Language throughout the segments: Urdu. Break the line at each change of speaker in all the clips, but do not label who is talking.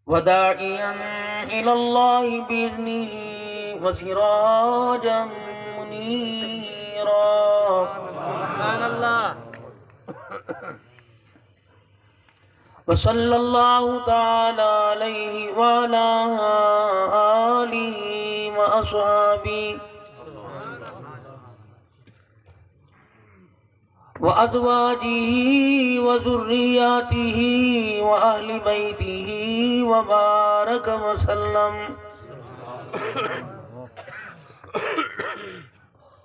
وداعيا إلى الله بإذنه وسراجا منيرا.
سبحان الله.
وصلى الله تعالى عليه وعلى آله وأصحابه وأزواجه وذرياته وأهل بيته وبارك وسلم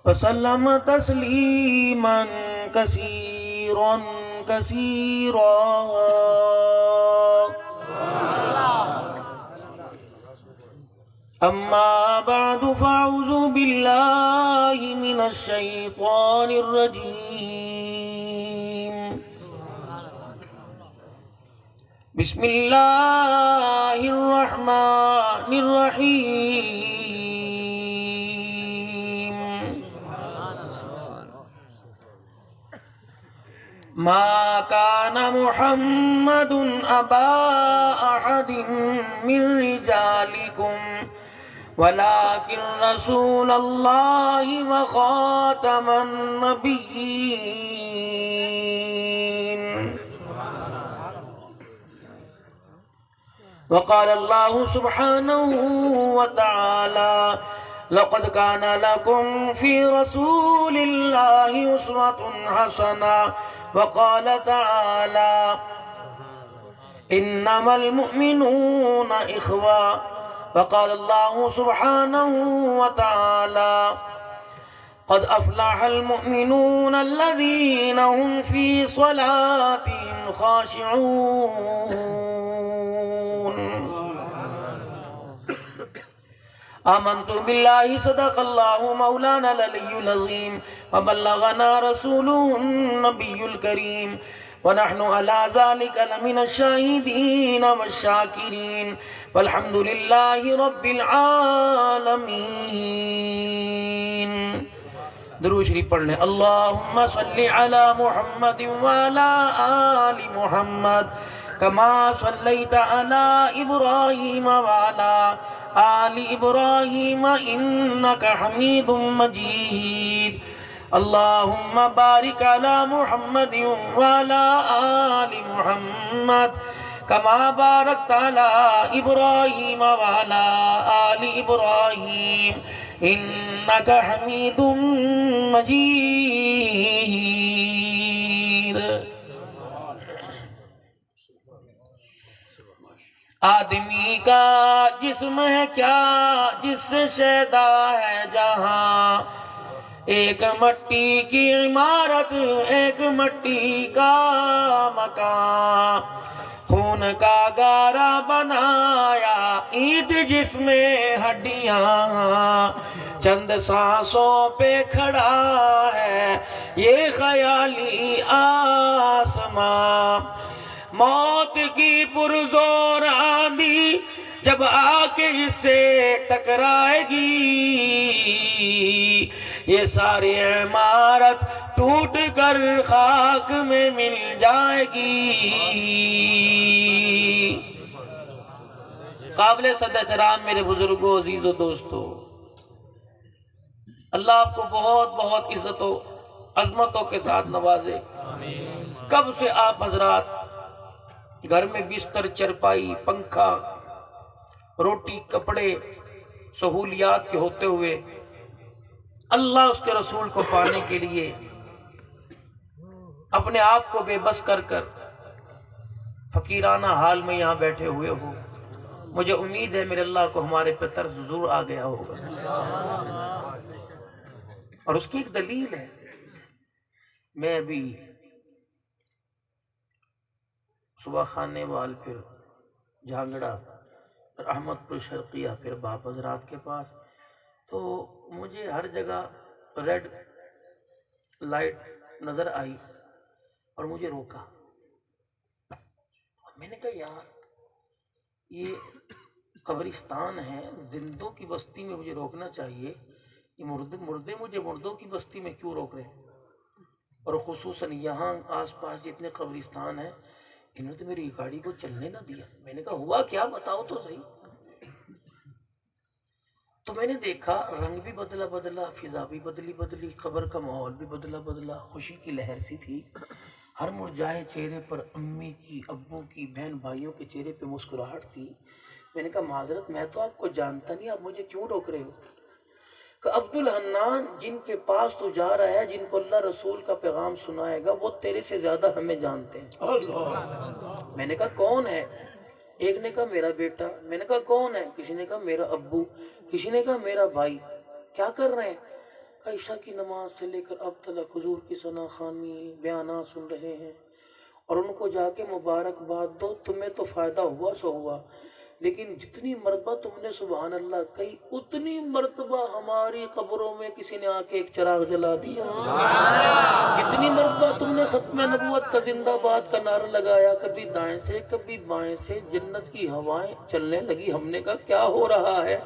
وسلم تسليما كثيرا كثيرا. أما بعد فأعوذ بالله من الشيطان الرجيم. بسم الله الرحمن الرحيم. ما كان محمد أبا أحد من رجالكم ولكن رسول الله وخاتم النبيين. وقال الله سبحانه وتعالى: لقد كان لكم في رسول الله أسوة حسنة. وقال تعالى: إنما المؤمنون إخوة. وقال الله سبحانه وتعالى: قد أفلح المؤمنون الذين هم في صلاتهم خاشعون. آمنت بالله صدق الله مولانا العلي العظيم وبلغنا رسوله النبي الكريم ونحن على ذلك لمن الشاهدين والشاكرين والحمد لله رب العالمين. درود شریف پڑھ لیں. اللہم صلی علی محمد وعلی آل محمد كما صليت على إبراهيم وعلى آل إبراهيم إنك حميد مجيد. اللهم بارك على محمد وعلى آل محمد كما باركت على إبراهيم وعلى آل إبراهيم إنك حميد مجيد. آدمی کا جسم ہے کیا جس سے شیدا ہے جہاں، ایک مٹی کی عمارت ایک مٹی کا مکان، خون کا گارا بنایا اینٹ جس میں ہڈیاں، چند سانسوں پہ کھڑا ہے یہ خیالی آسمان. موت کی پرزور آندھی جب آ کے اس سے ٹکرائے گی، یہ ساری عمارت ٹوٹ کر خاک میں مل جائے گی. قابل صد احترام میرے بزرگوں، عزیز و دوستو، اللہ آپ کو بہت بہت عزت و عظمتوں کے ساتھ نوازے. کب سے آپ حضرات گھر میں بستر، چرپائی، پنکھا، روٹی، کپڑے، سہولیات کے ہوتے ہوئے اللہ اس کے رسول کو پانے کے لیے اپنے آپ کو بے بس کر کر فقیرانہ حال میں یہاں بیٹھے ہوئے ہو. مجھے امید ہے میرے اللہ کو ہمارے پہ ترس ضرور آ گیا ہوگا، اور اس کی ایک دلیل ہے. میں ابھی صبح خانے وال، پھر جھانگڑا، اور احمد پور شرقیہ، پھر باپ حضرات کے پاس، تو مجھے ہر جگہ ریڈ لائٹ نظر آئی اور مجھے روکا. میں نے کہا یار یہ قبرستان ہے، زندوں کی بستی میں مجھے روکنا چاہیے، یہ مردے مجھے مردوں کی بستی میں کیوں روک رہے ہیں؟ اور خصوصاً یہاں آس پاس جتنے قبرستان ہیں انہوں نے تو میری گاڑی کو چلنے نہ دیا۔ میں نے کہا ہوا کیا، بتاؤ تو صحیح۔ تو میں نے دیکھا رنگ بھی بدلا، فضا بھی بدلی، قبر کا ماحول بھی بدلا، خوشی کی لہر سی تھی۔ ہر مرجائے چہرے پر امی کی، ابو کی، بہن بھائیوں کے چہرے پہ مسکراہٹ تھی۔ میں نے کہا معذرت، میں تو آپ کو جانتا نہیں، آپ مجھے کیوں روک رہے ہو؟ کہ عبد الحنان جن کے پاس تو جا رہا ہے، جن کو اللہ رسول کا پیغام سنائے گا، وہ تیرے سے زیادہ ہمیں جانتے ہیں۔ میں نے کہا کون ہے؟ ایک نے کہا میرا بیٹا۔ میں نے کہا کون ہے؟ کسی نے کہا میرا ابو، کسی نے کہا میرا بھائی۔ کیا کر رہے ہیں؟ کہا عشاء کی نماز سے لے کر اب تک حضور کی ثنا خوانی بیانات سن رہے ہیں، اور ان کو جا کے مبارکباد دو، تمہیں تو فائدہ ہوا سو ہوا، لیکن جتنی مرتبہ تم نے سبحان اللہ کہی، اتنی مرتبہ ہماری قبروں میں کسی نے آ کے ایک چراغ جلا دیا۔ جتنی مرتبہ تم نے ختم نبوت کا زندہ باد کا نعرہ لگایا، کبھی دائیں سے کبھی بائیں سے جنت کی ہوائیں چلنے لگی۔ ہم نے کہا کیا ہو رہا ہے؟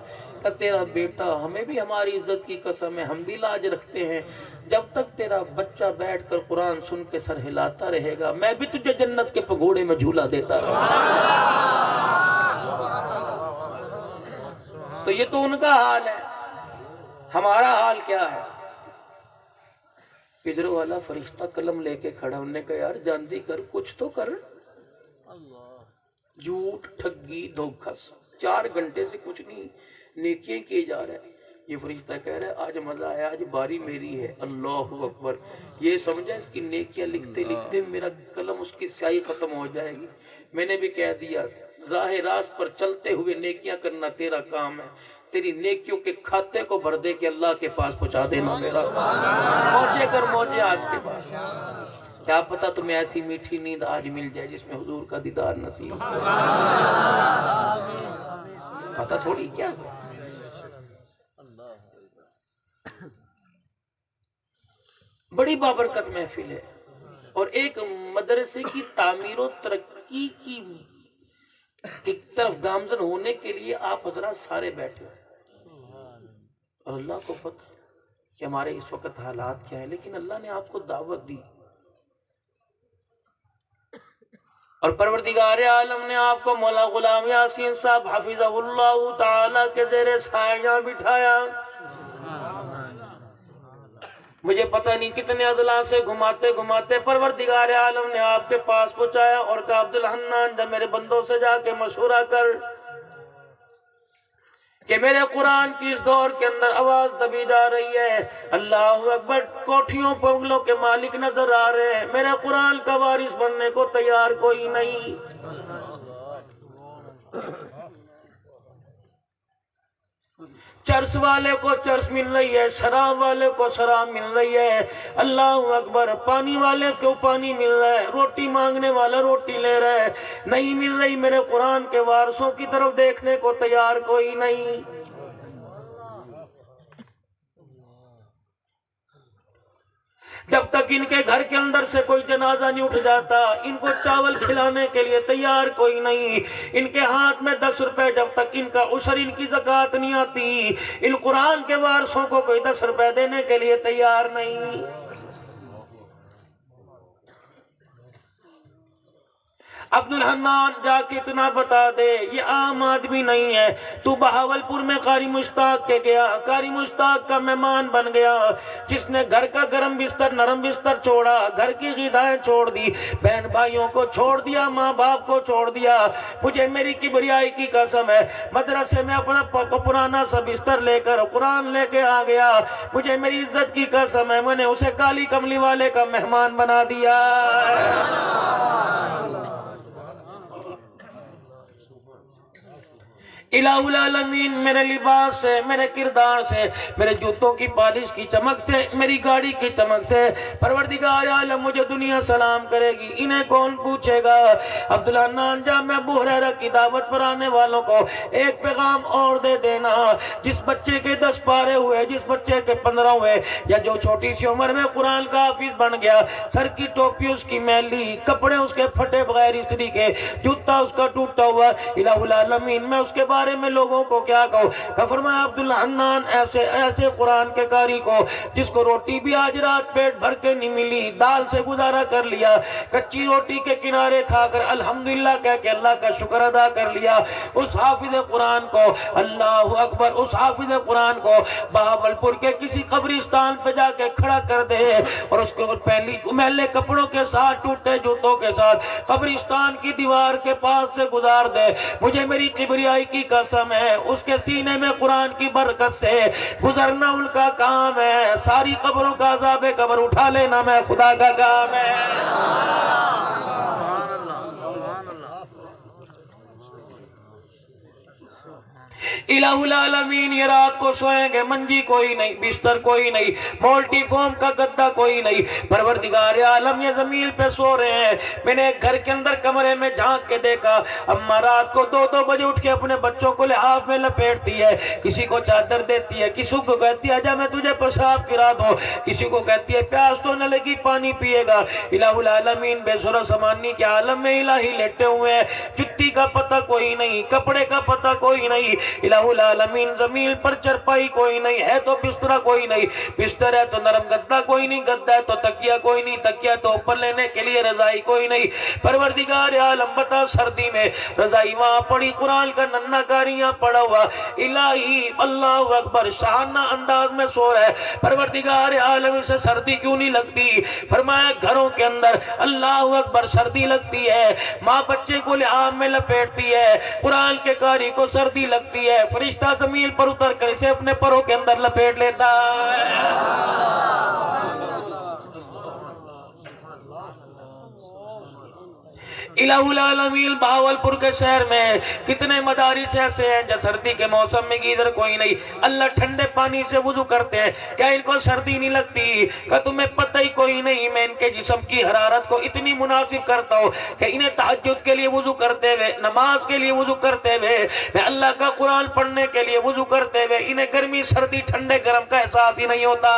کہ تیرا بیٹا، ہمیں بھی ہماری عزت کی قسم ہے، ہم بھی لاج رکھتے ہیں، جب تک تیرا بچہ بیٹھ کر قرآن سن کے سر ہلاتا رہے گا، میں بھی تجھے جنت کے پگوڑے میں جھولا دیتا رہوں گا۔ تو یہ تو ان کا حال ہے، ہمارا حال کیا ہے؟ ادھر والا فرشتہ قلم لے کے کھڑا، انہوں نے کہا یار جاندی کر، کچھ تو کر۔ جھوٹ، ٹھگی، دھوکہ، 4 گھنٹے سے کچھ نہیں، نیکیاں کیے جا رہے ہیں۔ یہ فرشتہ کہہ رہا ہے آج مزہ ہے، آج باری میری ہے۔ اللہ اکبر! یہ سمجھا اس کی نیکیاں لکھتے لکھتے میرا قلم، اس کی سیاہی ختم ہو جائے گی۔ میں نے بھی کہہ دیا راہ راست پر چلتے ہوئے نیکیاں کرنا تیرا کام ہے، تیری نیکیوں کے کھاتے کو بھر دے کے اللہ کے پاس پہنچا دینا میرا کام ہے۔ موجے کر موجے آج کے بعد، کیا پتا تمہیں ایسی میٹھی نیند آج مل جائے جس میں حضور کا دیدار نصیب ہو۔ پتا تھوڑی کیا ہے۔ بڑی بابرکت محفل ہے، اور ایک مدرسے کی تعمیر و ترقی کی طرف گامزن ہونے کے لیے آپ حضرات سارے بیٹھے ہیں، اور اللہ کو پتہ کہ ہمارے اس وقت حالات کیا ہیں، لیکن اللہ نے آپ کو دعوت دی، اور پروردگار عالم نے آپ کو مولا غلام یاسین صاحب حفظہ اللہ تعالی کے زیر سایہ بٹھایا۔ مجھے پتہ نہیں کتنے اضلاع سے گھماتے گھماتے پروردگار عالم نے آپ کے پاس پہنچایا، اور کہا عبد الحنان جب میرے بندوں سے جا کے مشورہ کر کہ میرے قرآن کی اس دور کے اندر آواز دبی جا رہی ہے، اللہ اکبر، کوٹھیوں بنگلوں کے مالک نظر آ رہے ہیں، میرے قرآن کا وارث بننے کو تیار کوئی نہیں۔ چرس والے کو چرس مل رہی ہے، شراب والے کو شراب مل رہی ہے، اللہ اکبر، پانی والے کو پانی مل رہا ہے، روٹی مانگنے والا روٹی لے رہا ہے، نہیں مل رہی میرے قرآن کے وارثوں کی طرف دیکھنے کو تیار کوئی نہیں۔ جب تک ان کے گھر کے اندر سے کوئی جنازہ نہیں اٹھ جاتا، ان کو چاول کھلانے کے لیے تیار کوئی نہیں، ان کے ہاتھ میں 10 روپے جب تک ان کا عشر، ان کی زکوٰۃ نہیں آتی، ان قرآن کے وارثوں کو کوئی 10 روپے دینے کے لیے تیار نہیں۔ عبد الحنان جا کے اتنا بتا دے یہ عام آدمی نہیں ہے، تو بہاولپور میں قاری مشتاق کے گیا، قاری مشتاق کا مہمان بن گیا، جس نے گھر کا گرم بستر نرم بستر چھوڑا، گھر کی غذائیں چھوڑ دی، بہن بھائیوں کو چھوڑ دیا، ماں باپ کو چھوڑ دیا۔ مجھے میری کبریائی کی قسم ہے، مدرسے میں اپنا پرانا سا بستر لے کر قرآن لے کے آ گیا، مجھے میری عزت کی قسم ہے، میں نے اسے کالی کملی والے کا مہمان بنا دیا۔ الہ العالمین میرے لباس سے، میرے کردار سے، میرے جوتوں کی پالش کی چمک سے، میری گاڑی کی چمک سے پروردگار عالم مجھے دنیا سلام کرے گی، انہیں کون پوچھے گا؟ عبد الحنان جا میں ابو ہریرہ کی دعوت پر آنے والوں کو ایک پیغام اور دے دینا، جس بچے کے 10 پارے ہوئے، جس بچے کے 15 ہوئے، یا جو چھوٹی سی عمر میں قرآن کا حافظ بن گیا، سر کی ٹوپی اس کی میلی، کپڑے اس کے پھٹے بغیر استری کے، جوتا اس کا ٹوٹا ہوا، الہ العالمین میں اس کے بعد بارے میں لوگوں کو کیا کہو؟ کہ فرمایا عبداللہ حنان ایسے قرآن کے قاری کو جس کو روٹی بھی آج رات پیٹ بھر کے نہیں ملی، دال سے گزارا کر لیا، کچی روٹی کے کنارے کھا کر الحمدللہ کہہ کے اللہ کا شکر ادا کر لیا، اس حافظ قرآن کو، اللہ اکبر، اس حافظ قرآن کو بہاولپور کے کسی قبرستان پہ جا کے کھڑا کر دے اور اس کو پہلی میلے کپڑوں کے ساتھ، ٹوٹے جوتوں کے ساتھ قبرستان کی دیوار کے پاس سے گزار دے، مجھے میری کبریائی کی قسم ہے اس کے سینے میں قرآن کی برکت سے گزرنا ان کا کام ہے، ساری قبروں کا عذاب قبر اٹھا لینا میں خدا کا کام ہے۔ الہ العالمین یہ رات کو سوئیں گے، منجی کوئی نہیں، بستر کوئی نہیں، مولٹی فوم کا گدہ کوئی نہیں، پروردگار عالم یہ زمین پہ سو رہے ہیں۔ میں نے ایک گھر کے اندر کمرے میں جھانک کے دیکھا، اماں رات کو 2 بجے اٹھ کے اپنے بچوں کو لحاف میں لپیٹتی ہے، کسی کو چادر دیتی ہے، کسی کو کہتی ہے آجا میں تجھے پیشاب کرا دوں، کسی کو کہتی ہے پیاس تو نہ لگی پانی پیے گا۔ الہ العالمین بے سر و سمانی کے عالم میں الہی لیٹے ہوئے ہیں، جتی کا پتہ کوئی نہیں، کپڑے کا پتہ کوئی نہیں، الہ العالمین زمین پر چرپائی کوئی نہیں ہے تو بسترہ کوئی نہیں، بستر ہے تو نرم گدہ کوئی نہیں، گدہ ہے تو تکیہ کوئی نہیں، تکیہ تو اوپر لینے کے لیے رضائی کوئی نہیں۔ پروردگار عالم بتا سردی میں رضائی وہاں پڑی، قرآن کا ننھا کاریاں پڑا ہوا، الہی اللہ اکبر شاہانہ انداز میں سو رہا ہے۔ پروردگار عالم سے سردی کیوں نہیں لگتی؟ فرمایا گھروں کے اندر اللہ اکبر سردی لگتی ہے، ماں بچے کو لحاف میں لپیٹتی ہے، قرآن کے قاری کو سردی لگتی ہے، فرشتہ زمین پر اتر کر اسے اپنے پروں کے اندر لپیٹ لیتا ہے۔ الہ العالمین بہاولپور کے شہر میں کتنے مدارس ایسے ہیں جو سردی کے موسم میں گیزر کوئی نہیں، اللہ ٹھنڈے پانی سے وضو کرتے ہیں، کیا ان کو سردی نہیں لگتی؟ کہ تمہیں پتہ ہی کوئی نہیں، میں ان کے جسم کی حرارت کو اتنی مناسب کرتا ہوں کہ انہیں تہجد کے لیے وضو کرتے ہوئے، نماز کے لیے وضو کرتے ہوئے، میں اللہ کا قرآن پڑھنے کے لیے وضو کرتے ہوئے انہیں گرمی سردی ٹھنڈے گرم کا احساس ہی نہیں ہوتا۔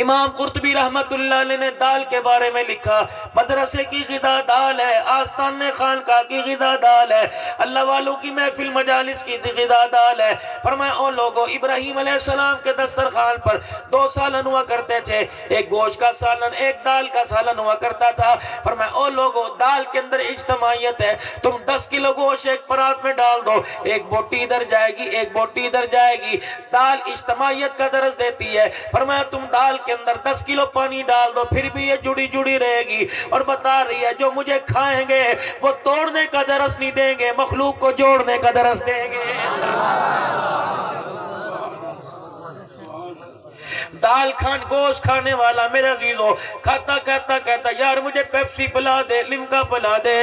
امام قرطبی رحمت اللہ علیہ نے دال کے بارے میں لکھا، مدرسے کی غذا دال ہے، آستان خانقاہ کی غذا دال ہے، اللہ والوں کی محفل مجالس کی غذا دال ہے۔ فرمایا او لوگو، ابراہیم علیہ السلام کے دسترخوان پر 2 سالن ہوا کرتے تھے، ایک گوشت کا سالن، ایک دال کا سالن ہوا کرتا تھا۔ فرمایا او لوگو، دال کے اندر اجتماعیت ہے، تم 10 کلو گوشت ایک پرات میں ڈال دو، ایک بوٹی ادھر جائے گی، ایک بوٹی ادھر جائے گی، دال اجتماعیت کا درس دیتی ہے۔ فرمایا تم دال کے اندر 10 کلو پانی ڈال دو، پھر بھی یہ جڑی رہے گی، اور بتا رہی ہے جو مجھے کھائیں گے وہ توڑنے کا درس نہیں دیں گے، مخلوق کو جوڑنے کا درس دیں گے۔ دال گوشت کھانے والا میرے عزیزو کھاتا کہتا یار مجھے پیپسی پلا دے، لمکا پلا دے،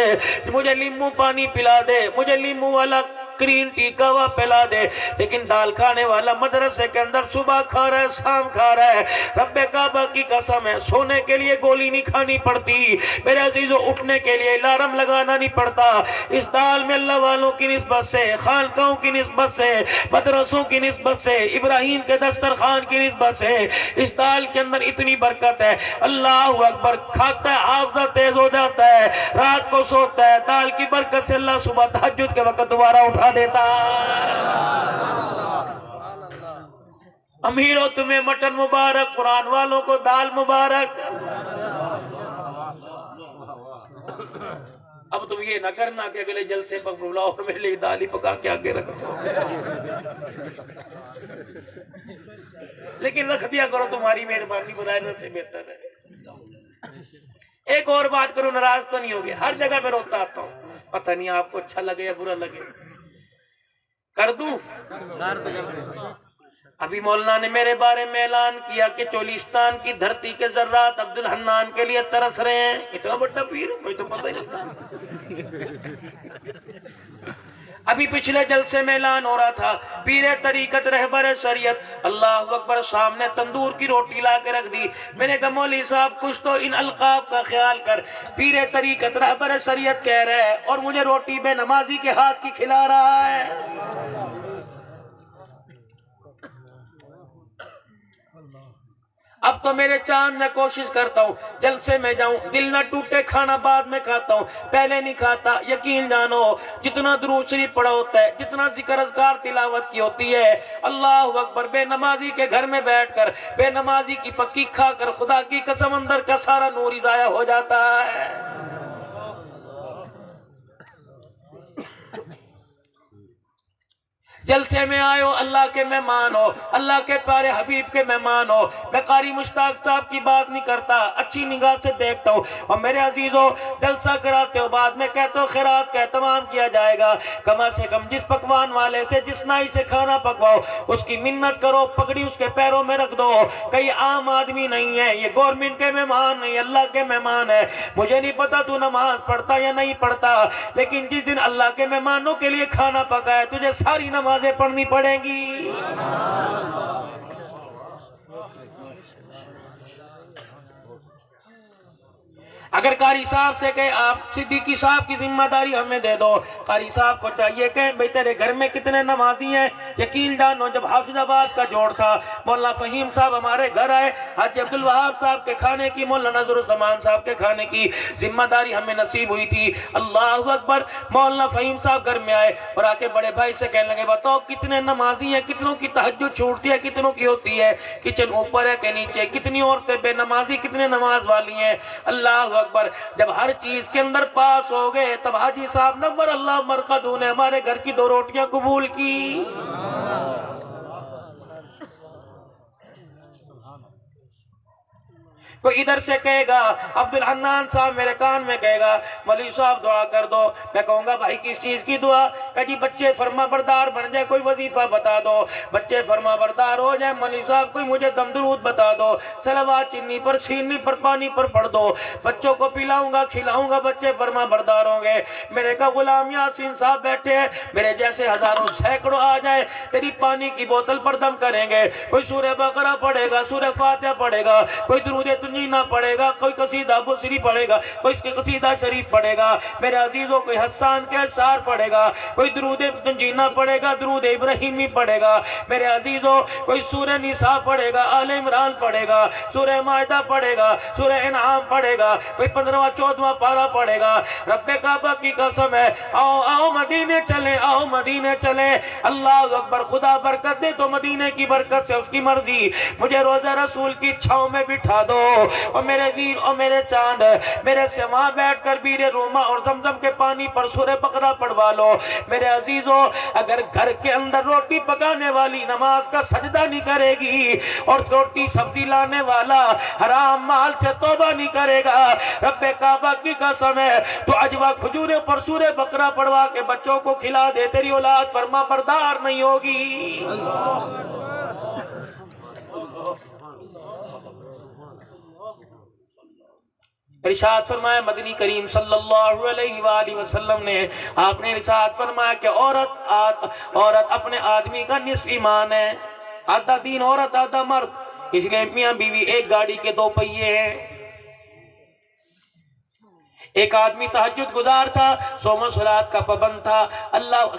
مجھے لیمو پانی پلا دے، مجھے لیمو والا گرین ٹی کہوا پلا دے، لیکن دال کھانے والا مدرسے کے اندر صبح کھا رہا ہے، شام کھا رہا ہے۔ رب کعبہ کی قسم ہے، سونے کے لیے گولی نہیں کھانی پڑتی میرے عزیزو، اٹھنے کے لیے الارم لگانا نہیں پڑتا۔ اس دال میں اللہ والوں کی نسبت سے، خانقاہوں کی نسبت سے، مدرسوں کی نسبت سے، ابراہیم کے دسترخوان کی نسبت سے اس دال کے اندر اتنی برکت ہے۔ اللہ اکبر، کھاتا ہے حافظہ تیز ہو جاتا ہے، رات کو سوتا ہے، دال کی برکت سے اللہ صبح تہجد کے وقت دوبارہ اٹھا دیتا ہے۔ امیروں تمہیں مٹن مبارک، قرآن والوں کو دال مبارک۔ اب تم یہ نہ کرنا کہ اگلے جلسے پر بلاؤ اور میرے لیے دال ہی پکا کے آگے رکھو، لیکن رکھ دیا کرو، تمہاری مہربانی برائے سے بہتر ہے۔ ایک اور بات کرو، ناراض تو نہیں ہوگے، ہر جگہ میں روتا آتا ہوں، پتہ نہیں آپ کو اچھا لگے یا برا لگے، کر دوں؟ ابھی مولانا نے میرے بارے میں اعلان کیا کہ چولستان کی دھرتی کے ذرات عبدالحنان کے لیے ترس رہے ہیں۔ اتنا بڑا پیر، مجھے تو پتہ ہی نہیں تھا۔ ابھی پچھلے جلسے میں اعلان ہو رہا تھا، پیر طریقت رہبر شریعت، اللہ اکبر، سامنے تندور کی روٹی لا کے رکھ دی۔ میں نے کہا مولوی صاحب کچھ تو ان القاب کا خیال کر، پیر طریقت رہبر شریعت کہہ رہے ہے اور مجھے روٹی بے نمازی کے ہاتھ کی کھلا رہا ہے۔ اب تو میرے چاند میں کوشش کرتا ہوں جلسے میں جاؤں، دل نہ ٹوٹے، کھانا بعد میں کھاتا ہوں، پہلے نہیں کھاتا۔ یقین جانو جتنا درود شریف پڑھا ہوتا ہے، جتنا ذکر اذکار تلاوت کی ہوتی ہے، اللہ اکبر، بے نمازی کے گھر میں بیٹھ کر بے نمازی کی پکی کھا کر خدا کی قسم اندر کا سارا نور ہی ضائع ہو جاتا ہے۔ جلسے میں آئے ہو، اللہ کے مہمان ہو، اللہ کے پیارے حبیب کے مہمان ہو۔ میں قاری مشتاق صاحب کی بات نہیں کرتا، اچھی نگاہ سے دیکھتا ہوں۔ اور میرے عزیزو، جلسہ کراتے ہو، بعد میں کہتے ہو خیرات کا اہتمام کیا جائے گا۔ کم سے کم جس پکوان والے سے، جس نائی سے کھانا پکواؤ، اس کی منت کرو، پگڑی اس کے پیروں میں رکھ دو کہ یہ عام آدمی نہیں ہے، یہ گورنمنٹ کے مہمان نہیں، اللہ کے مہمان ہے۔ مجھے نہیں پتا تو نماز پڑھتا یا نہیں پڑھتا، لیکن جس دن اللہ کے مہمانوں کے لیے کھانا پکایا، تجھے ساری نمازیں پڑھنی پڑیں گی۔ اگر قاری صاحب سے کہے آپ صدیقی صاحب کی ذمہ داری ہمیں دے دو، قاری صاحب کو چاہیے کہ بھئی تیرے گھر میں کتنے نمازی ہیں؟ یقین جانو جب حافظ آباد کا جوڑ تھا، مولانا فہیم صاحب ہمارے گھر آئے، حاجی عبدالوہاب صاحب کے کھانے کی، مولانا نظر الزمان صاحب کے کھانے کی ذمہ داری ہمیں نصیب ہوئی تھی۔ اللہ اکبر، مولانا فہیم صاحب گھر میں آئے اور آ کے بڑے بھائی سے کہنے لگے بتاؤ کتنے نمازی ہیں، کتنوں کی تہجد چھوٹتی ہے، کتنوں کی ہوتی ہے، کچن اوپر ہے کہ نیچے، کتنی عورتیں بے نمازی، کتنے نماز والی ہیں۔ اللہ اکبر، جب ہر چیز کے اندر پاس ہو گئے تب حاجی صاحب نور اللہ مرقدوں نے ہمارے گھر کی 2 روٹیاں قبول کی۔ کوئی ادھر سے کہے گا عبدالحنان صاحب میرے کان میں کہے گا مولوی صاحب دعا کر دو، میں کہوں گا بھائی کس چیز کی دعا؟ کہ جی بچے فرما بردار بن جائے، کوئی وظیفہ بتا دو، بچے فرما بردار ہو جائے، مولوی صاحب کوئی مجھے دم درود بتا دو، صلوات چنی پر، سینی پر، پانی پر پڑھ دو، بچوں کو پلاؤں گا کھلاؤں گا، بچے فرما بردار ہوں گے۔ میرے کہا غلام یاسین صاحب بیٹھے ہیں، میرے جیسے ہزاروں سینکڑوں آ جائیں، تیری پانی کی بوتل پر دم کریں گے، کوئی سورہ بقرہ پڑھے گا، سورہ فاتحہ پڑھے گا، کوئی درود تنجینہ پڑھے گا، کوئی قصیدہ بصری پڑھے گا، کوئی اس کے قصیدہ شریف پڑھے گا، میرے عزیزوں کوئی حسان کے اشعار پڑھے گا، کوئی درود تنجینہ پڑھے گا، درود ابراہیمی پڑھے گا، میرے عزیزوں کوئی سورہ نساء پڑھے گا، آل عمران پڑھے گا، سورہ مائدہ پڑھے گا، سورہ انعام پڑھے گا، کوئی 15واں 14واں پارہ پڑھے گا۔ رب کعبہ کی قسم ہے، آؤ آؤ مدینے چلیں، آؤ مدینے چلیں۔ اللہ اکبر، خدا برکت دے تو مدینے کی برکت سے اس کی مرضی مجھے روزہ رسول کی چھاؤں میں بٹھا دو، اور میرے ویر اور میرے چاند میرے سے وہاں بیٹھ کر بیر روما اور زمزم کے پانی پر سورہ بقرہ پڑھوا لو۔ میرے عزیزوں، اگر گھر کے اندر روٹی پکانے والی نماز کا سجدہ نہیں کرے گی اور روٹی سبزی لانے والا حرام مال سے توبہ نہیں کرے گا، رب کعبہ کی قسم ہے تو اجوا کھجورے پر سورہ بقرہ پڑھوا کے بچوں کو کھلا دے، تیری اولاد فرما بردار نہیں ہوگی۔ ارشاد فرمایا مدنی کریم صلی اللہ علیہ وآلہ وسلم نے، آپ نے ارشاد فرمایا کہ عورت اپنے آدمی کا نصف ایمان ہے، آدھا دین عورت آدھا مرد، اس لیے میاں بیوی ایک گاڑی کے 2 پہیے ہیں۔ ایک آدمی تہجد گزار تھا، صوم و صلات کا پابند تھا، اللہ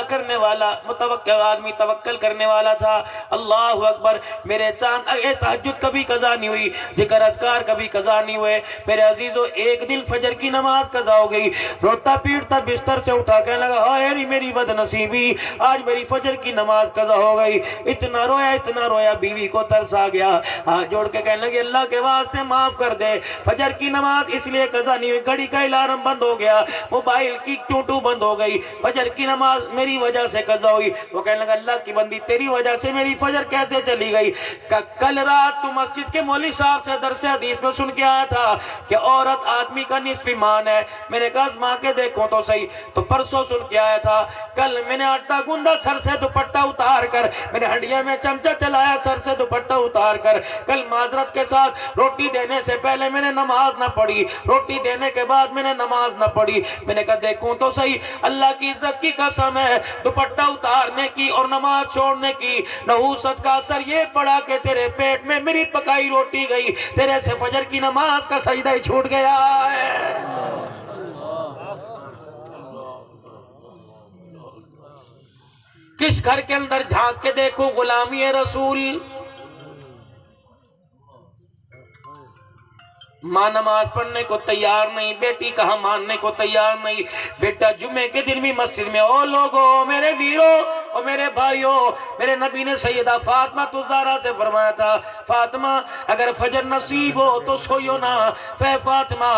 کرنے والا متوکل آدمی، توکل کرنے والا تھا۔ اللہ اکبر، میرے چاند اے تہجد کبھی قضا نہیں ہوئی، ذکر اذکار کبھی قضا نہیں ہوئے۔ میرے عزیزو، ایک دن فجر کی نماز قضا ہو گئی، روتا پیٹتا بستر سے اٹھا کہنے لگا ہائے میری بد نصیبی، آج میری فجر کی نماز قضا ہو گئی۔ اتنا رویا، بیوی کو ترس آ گیا، ہاتھ جوڑ کے کہنے لگے اللہ کے واسطے معاف کر دے، فجر کی نماز اس لیے قضا نہیں ہوئی، گھڑی کا الارم بند ہو گیا، موبائل کی ٹوٹو بند ہو گئی، فجر کی نماز میری وجہ سے قضا ہوئی۔ وہ کہنے لگا اللہ کی بندی، تیری وجہ سے میری فجر کیسے چلی گئی؟ کل رات تو مسجد کے مولوی صاحب سے درس حدیث میں سن کے آیا تھا کہ عورت آدمی کا نصف ایمان ہے۔ میں نے کہا آزما کے دیکھوں تو صحیح، تو پرسوں سن کے آیا تھا، کل میں نے آٹا گوندا سر سے دوپٹہ اتار کر، میں نے ہنڈیا میں چمچہ چلایا سر سے دوپٹہ اتار کر، کل معذرت کے ساتھ روٹی دینے سے پہلے میں نے نماز نہ پڑھی، روٹی دینے کے بعد میں نے نماز نہ پڑھی۔ میں نے کہا دیکھوں تو صحیح، اللہ کی عزت کی قسم ہے، دوپٹہ اتارنے کی اور نماز چھوڑنے کی نحوست کا اثر یہ پڑا کہ تیرے پیٹ میں میری پکائی روٹی گئی، تیرے سے فجر کی نماز کا سجدہ ہی چھوٹ گیا ہے۔ کس گھر کے اندر جھانک کے دیکھو غلامی رسول، ماں نماز پڑھنے کو تیار نہیں، بیٹی کہاں ماننے کو تیار نہیں۔ بیٹا جمعے کے دن بھی مسجد میں، او لوگو میرے ویرو اور میرے بھائیو، میرے نبی نے سیدہ فاطمہ الزہرا سے فرمایا تھا، فاطمہ اگر فجر نصیب ہو تو سوئیو نہ، فے فاطمہ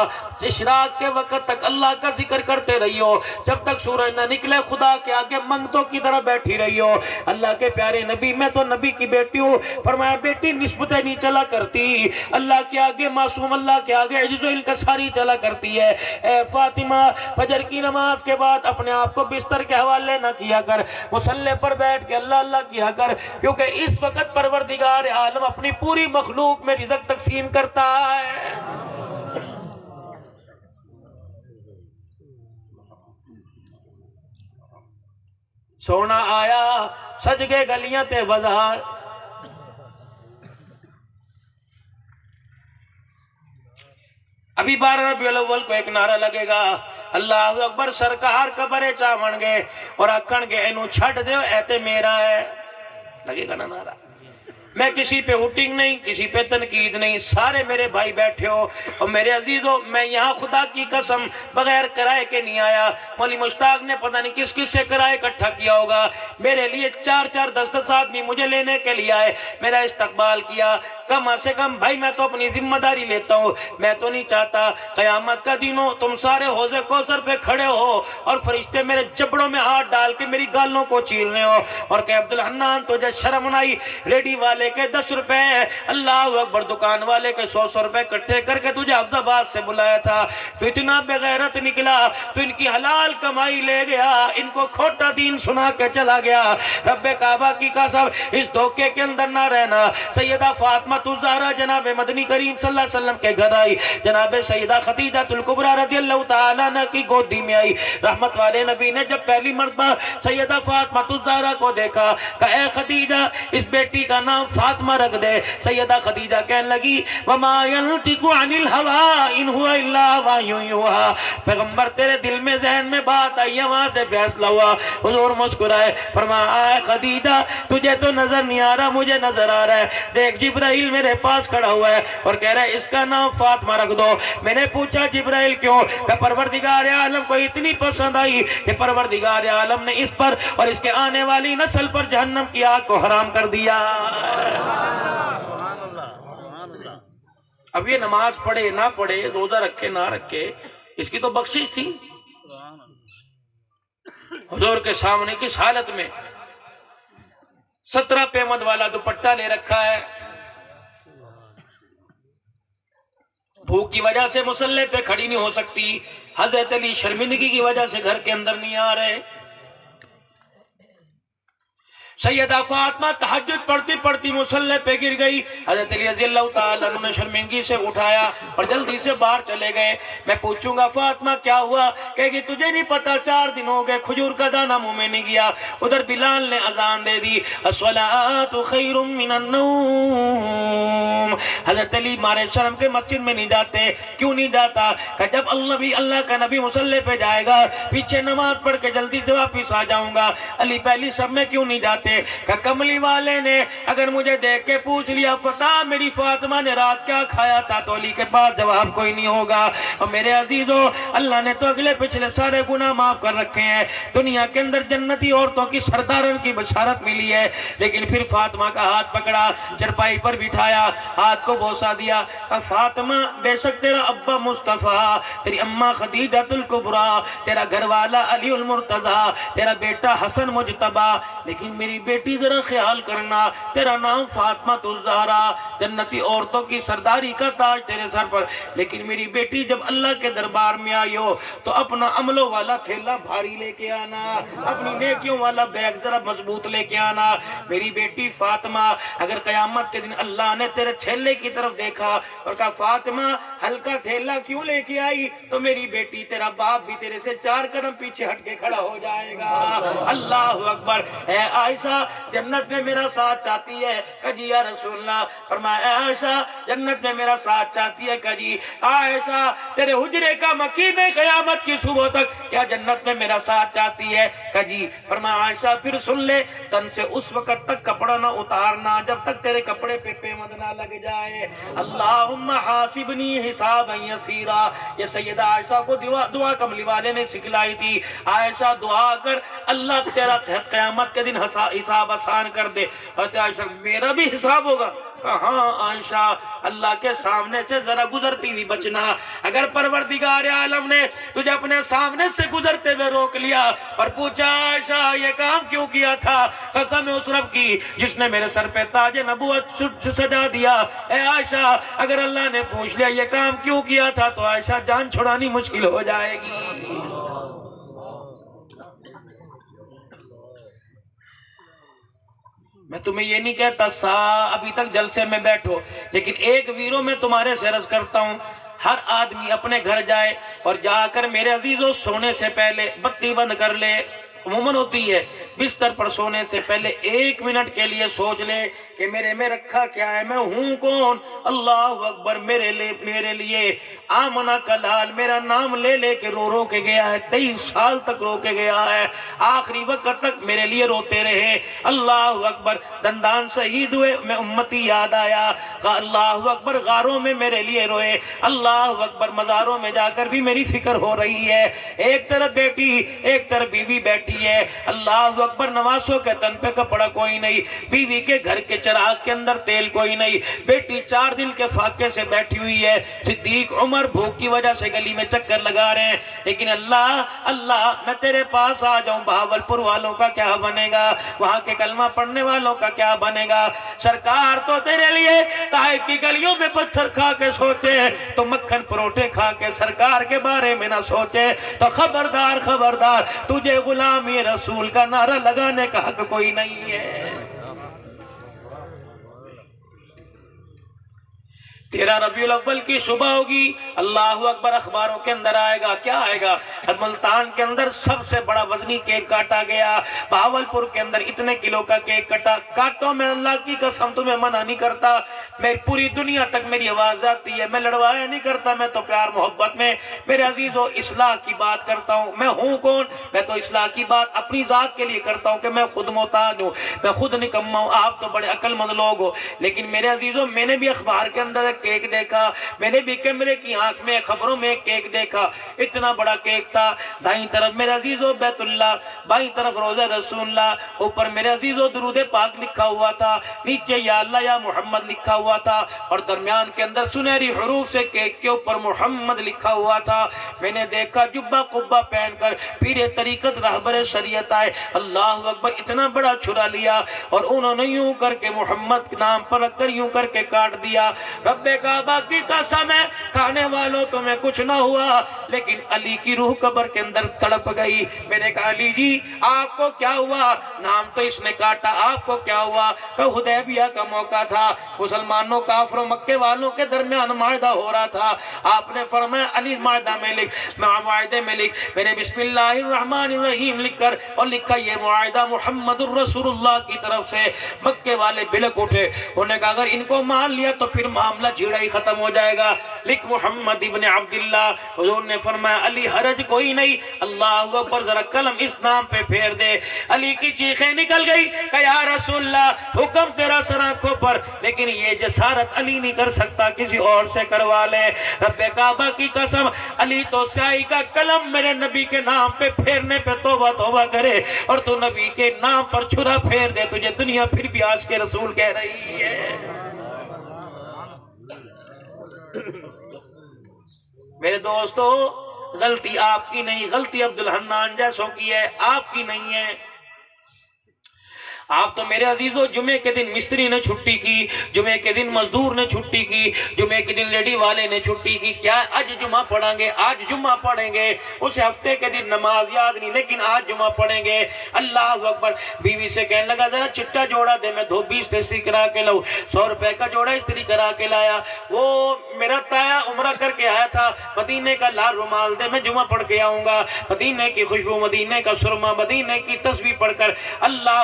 اشراق کے وقت تک اللہ کا ذکر کرتے رہیو، جب تک سورج نہ نکلے خدا کے آگے منگتوں کی طرح بیٹھی رہیو۔ اللہ کے پیارے نبی، میں تو نبی کی بیٹی ہوں، فرمایا بیٹی نسبتیں نہیں چلا کرتی، اللہ کے آگے معصوم اللہ کے آگے عجز و انکساری چلا کرتی ہے۔ اے فاطمہ فجر کی نماز کے بعد اپنے آپ کو بستر کے حوالے نہ کیا کر، مصلی پر بیٹھ کے اللہ اللہ کیا کر، کیونکہ اس وقت پروردگار عالم اپنی پوری مخلوق میں رزق تقسیم کرتا ہے۔ سونا آیا سج گئے گلیاں تے بازار، ابھی 12 ربیع الاول کو ایک نعرہ لگے گا، اللہ اکبر، سرکار قبرے چاون گے اور آکھن گے اینو چھڑ دیو ایتے میرا ہے، لگے گا نا نعرہ۔ میں کسی پہ ہوٹنگ نہیں، کسی پہ تنقید نہیں، سارے میرے بھائی بیٹھے ہو اور میرے عزیزو، میں یہاں خدا کی قسم بغیر کرائے کے نہیں آیا۔ مولی مشتاق نے پتہ نہیں کس کس سے کرائے اکٹھا کیا ہوگا، میرے لیے 4 10 آدمی مجھے لینے کے لیے آئے، میرا استقبال کیا۔ کم سے کم بھائی میں تو اپنی ذمہ داری لیتا ہوں، میں تو نہیں چاہتا قیامت کا دن ہو تم سارے حوض کوثر پہ کھڑے ہو اور فرشتے میرے جبڑوں میں ہاتھ ڈال کے میری گالوں کو چیر رہے ہو اور کہ عبدالحنان تجھے شرم نائی، ریڈی والے کے 10 روپے، اللہ اکبر، دکان والے کے 100 روپے کٹھے کر کے تجھے حفظ آباد سے بلایا تھا، تو اتنا بغیرت نکلا، تو ان کی حلال کمائی لے گیا، ان کو کھوٹا دین سنا کے چلا گیا۔ رب کعبہ کی قسم اس دھوکے کے اندر نہ رہنا۔ سیدہ فاطمہ الزہرا جناب مدنی کریم صلی اللہ علیہ وسلم کے گھر آئی، جناب سیدہ خدیجہ الکبریٰ رضی اللہ تعالیٰ عنہ کی گودی میں آئی۔ رحمت والے نبی نے جب پہلی مرتبہ سیدہ فاطمہ الزہرا کو دیکھا کہ اے خدیجہ اس بیٹی کا نام فاطمہ رکھ دے۔ سیدہ خدیجہ کہنے لگی وَمَا يَنْطِقُ عَنِ الْهَوَىٰ إِنْ هُوَ إِلَّا وَحْيٌ يُوحَىٰ، پیغمبر تیرے دل میں ذہن میں بات آئی ہے، وہاں سے فیصلہ ہوا۔ حضور مسکرائے، فرمایا اے خدیجہ تجھے تو نظر نہیں آ رہا، مجھے نظر آ رہا ہے، دیکھ جبرائیل میرے پاس کھڑا ہوا ہے اور کہہ رہا ہے اس کا نام فاطمہ رکھ دو۔ میں نے پوچھا جبرائیل کیوں؟ کہ پروردگار عالم کو اتنی پسند آئی کہ پروردگار عالم نے اس پر اور اس کے آنے والی نسل پر جہنم کی آگ کو حرام کر دیا۔ اب یہ نماز پڑھے نہ پڑھے، روزہ رکھے نہ رکھے، اس کی تو بخشش تھی۔ حضور کے سامنے کس حالت میں 17 پیمد والا دوپٹہ لے رکھا ہے، بھوک کی وجہ سے مصلی پہ کھڑی نہیں ہو سکتی، حضرت علی شرمندگی کی وجہ سے گھر کے اندر نہیں آ رہے، سیدہ فاطمہ تہجد پڑھتی پڑھتی مصلی پہ گر گئی، حضرت علی رضی اللہ تعالیٰ عنہ نے شرمندگی سے اٹھایا اور جلدی سے باہر چلے گئے۔ میں پوچھوں گا فاطمہ کیا ہوا؟ کہے گی تجھے نہیں پتا 4 دن ہو گئے کھجور کا دانہ منہ میں نہیں گیا۔ ادھر بلال نے اذان دے دی، الصلاۃ خیر من النوم۔ حضرت علی مارے شرم کے مسجد میں نہیں جاتے، کیوں نہیں جاتا؟ کہ جب اللہ کا نبی مصلی پہ جائے گا پیچھے نماز پڑھ کے جلدی سے واپس آ جاؤں گا، علی پہلی سب میں کیوں نہیں جاتے؟ کہ کملی والے نے اگر مجھے دیکھ کے پوچھ لیا فتح میری فاطمہ نے رات کیا کھایا تھا، تو علی کے پاس جواب کوئی نہیں ہوگا۔ اور میرے عزیزو، اللہ نے تو اگلے پچھلے سارے گناہ معاف کر رکھے ہیں، دنیا کے اندر جنتی عورتوں کی سردارن کی بشارت ملی ہے، لیکن پھر فاطمہ کا ہاتھ پکڑا، چرپائی پر بٹھایا، ہاتھ کو بوسہ دیا، کہ فاطمہ بے شک تیرا ابا مصطفیٰ، تیری اماں خدیجہ الکبریٰ، تیرا گھر والا علی المرتضیٰ، تیرا بیٹا حسن مجتبیٰ، لیکن میری بیٹی ذرا خیال کرنا، تیرا نام فاطمہ الزہرا، جنتی عورتوں کی سرداری کا تاج تیرے سر پر، لیکن میری بیٹی جب اللہ کے دربار میں آئی ہو تو اپنا عملوں والا تھیلا بھاری لے کے آنا، اپنی نیکیوں والا بیگ ذرا مضبوط لے کے آنا۔ میری بیٹی فاطمہ، اگر قیامت کے دن اللہ نے تیرے تھیلے کی طرف دیکھا اور کہا فاطمہ ہلکا تھیلا کیوں لے کے آئی، تو میری بیٹی تیرا باپ بھی تیرے سے 4 قدم پیچھے ہٹ کے کھڑا ہو جائے گا۔ اللہ اکبر۔ اے عائشہ عائشہ جنت میں میرا ساتھ چاہتی ہے؟ کہا جی یا رسول اللہ۔ فرمایا اے عائشہ جنت میں میرا ساتھ چاہتی ہے؟ کہا جی۔ عائشہ تیرے حجرے کا مکین قیامت کی صبح تک کیا جنت میں میرا ساتھ چاہتی ہے؟ کہا جی۔ فرمایا عائشہ پھر سن لے، تن سے اس وقت تک کپڑا نہ اتارنا جب تک تیرے کپڑے پہ پیمند نہ لگ جائے۔ اللہم حاسبنی حسابا یسیرا، یہ سیدہ عائشہ کو دعا کملی والے نے سکھلائی تھی۔ عائشہ دعا کر اللہ تیرا قیامت کے دن حساب آسان کر دے۔ اور عائشہ میرا بھی حساب ہوگا؟ کہا ہاں عائشہ اللہ کے سامنے سے ذرا گزرتی ہوئی بچنا۔ اگر پروردگار عالم نے تجھے اپنے سامنے سے گزرتے ہوئے روک لیا اور پوچھا عائشہ یہ کام کیوں کیا تھا؟ قسم اس رب کی جس نے میرے سر پہ تاج نبوت سجا دیا، اے عائشہ اگر اللہ نے پوچھ لیا یہ کام کیوں کیا تھا تو عائشہ جان چھڑانی مشکل ہو جائے گی۔ میں تمہیں یہ نہیں کہتا ابھی تک جلسے میں بیٹھو، لیکن ایک ویرو میں تمہارے سے عرض کرتا ہوں، ہر آدمی اپنے گھر جائے اور جا کر میرے عزیزوں سونے سے پہلے بتی بند کر لے۔ عموماً ہوتی ہے بستر پر سونے سے پہلے 1 منٹ کے لیے سوچ لے کہ میرے میں رکھا کیا ہے، میں ہوں کون؟ اللہ اکبر، میرے لیے آمنہ کا لال میرا نام لے لے کے رو کے گیا ہے، 23 سال تک رو کے گیا ہے، آخری وقت تک میرے لیے روتے رہے۔ اللہ اکبر، دندان شہید ہوئے میں امتی یاد آیا، اللہ اکبر، غاروں میں میرے لیے روئے، اللہ اکبر، مزاروں میں جا کر بھی میری فکر ہو رہی ہے، ایک طرف بیٹی ایک طرف بیوی بیٹھی ہے، اللہ اکبر، نواسوں کے تن پہ کپڑا کوئی نہیں، بیوی کے گھر کے چراغ کے اندر تیل کوئی نہیں، بیٹی 4 دن کے فاقے سے بیٹھی ہوئی ہے، صدیق عمر بھوک کی وجہ سے گلی میں چکر لگا رہے ہیں، لیکن اللہ میں تیرے پاس آ جاؤں، بہاولپور والوں کا کیا بنے گا، وہاں کے کلمہ پڑھنے والوں کا کیا بنے گا؟ سرکار تو تیرے لیے طائف کی گلیوں میں پتھر کھا کے سوچے تو مکھن پروٹے کھا کے سرکار کے بارے میں نہ سوچے، تو خبردار خبردار، تجھے غلامی رسول کا نعرہ لگانے کا حق کوئی نہیں ہے۔ 13 ربیع الاول کی صبح ہوگی، اللہ اکبر، اخباروں کے اندر آئے گا، کیا آئے گا؟ ملتان کے اندر سب سے بڑا وزنی کیک کاٹا گیا، بہاولپور کے اندر اتنے کلو کا کیک کٹا، کاٹو، میں اللہ کی قسم تمہیں منع نہیں کرتا، میں پوری دنیا تک میری آواز آتی ہے، میں لڑوایا نہیں کرتا، میں تو پیار محبت میں میرے عزیزوں اصلاح کی بات کرتا ہوں۔ میں ہوں کون؟ میں تو اصلاح کی بات اپنی ذات کے لیے کرتا ہوں کہ میں خود محتاج ہوں، میں خود نکما ہوں، آپ تو بڑے عقل مند لوگ ہو، لیکن میرے عزیزوں میں نے بھی اخبار کے اندر کیک دیکھا، میں نے بھی کیمرے کی آنکھ میں خبروں میں کیک دیکھا، اتنا بڑا کیک تھا، دائیں طرف میرے عزیزوں بیت اللہ، بائیں طرف روضہ رسول اللہ، اوپر میرے عزیزوں درود پاک لکھا ہوا تھا، نیچے یا اللہ یا محمد لکھا ہوا تھا، اور درمیان کے اندر سنہری حروف سے کیک کے اوپر محمد لکھا ہوا تھا۔ میں نے دیکھا جبہ قبہ پہن کر پیر طریقت رہبر شریعت آئے، اللہ اکبر، اتنا بڑا چھرا لیا اور انہوں نے یوں کر کے محمد نام پر رکھ کر یوں کر کے کاٹ دیا۔ رب کعبہ کی قسم ہے کھانے والوں تمہیں کچھ نہ ہوا، لیکن علی کی روح قبر کے اندر تڑپ گئی۔ میں نے کہا علی جی آپ کو کیا ہوا؟ نام تو اس نے کاٹا، آپ کو کیا ہوا؟ کہ حدیبیہ کا موقع تھا، مسلمانوں کافر و مکے والوں کے درمیان معاہدہ ہو رہا تھا، آپ نے فرمایا علی معاہدہ میں لکھ، معاہدے میں لکھ، میں نے بسم اللہ الرحمن الرحیم لکھ کر اور لکھا یہ معاہدہ محمد الرسول اللہ کی طرف سے۔ مکے والے بلک اٹھے، انہوں نے کہا اگر ان کو مان لیا تو پھر معاملہ جھیڑا ہی ختم ہو جائے گا، لکھ محمد ابن عبداللہ۔ حضور نے فرمایا علی حرج کوئی نہیں، اللہ اکبر، ذرا قلم اس نام پہ پھیر دے۔ علی کی چیخیں نکل گئی کہ یا رسول اللہ حکم تیرا سر آنکھوں پر، لیکن یہ جسارت علی نہیں کر سکتا، کسی اور سے کروا لے۔ رب کعبہ کی قسم علی تو سیاہی کا قلم میرے نبی کے نام پہ پھیرنے پہ توبہ توبہ کرے، اور تو نبی کے نام پر چھرا پھیر دے، تجھے دنیا پھر بھی عاشق رسول کہہ رہی ہے۔ میرے دوستو غلطی آپ کی نہیں، غلطی عبدالحنان جیسوں کی ہے، آپ کی نہیں ہے۔ آپ تو میرے عزیزو جمعے کے دن مستری نے چھٹی کی، جمعے کے دن مزدور نے چھٹی کی، جمعے کے دن لیڈی والے نے چھٹی کی، کیا آج جمعہ پڑھیں گے، آج جمعہ پڑھیں گے، اسے ہفتے کے دن نماز یاد نہیں لیکن آج جمعہ پڑھیں گے۔ اللہ اکبر، بیوی سے کہنے لگا ذرا چٹا جوڑا دے، میں 20 استری کرا کے لاؤں، 100 روپے کا جوڑا استری کرا کے لایا۔ وہ میرا تایا عمرہ کر کے آیا تھا، مدینے کا لال رومال دے، میں جمعہ پڑھ کے آؤں گا، مدینے کی خوشبو، مدینے کا سرما، مدینے کی تسبیح پڑھ کر، اللہ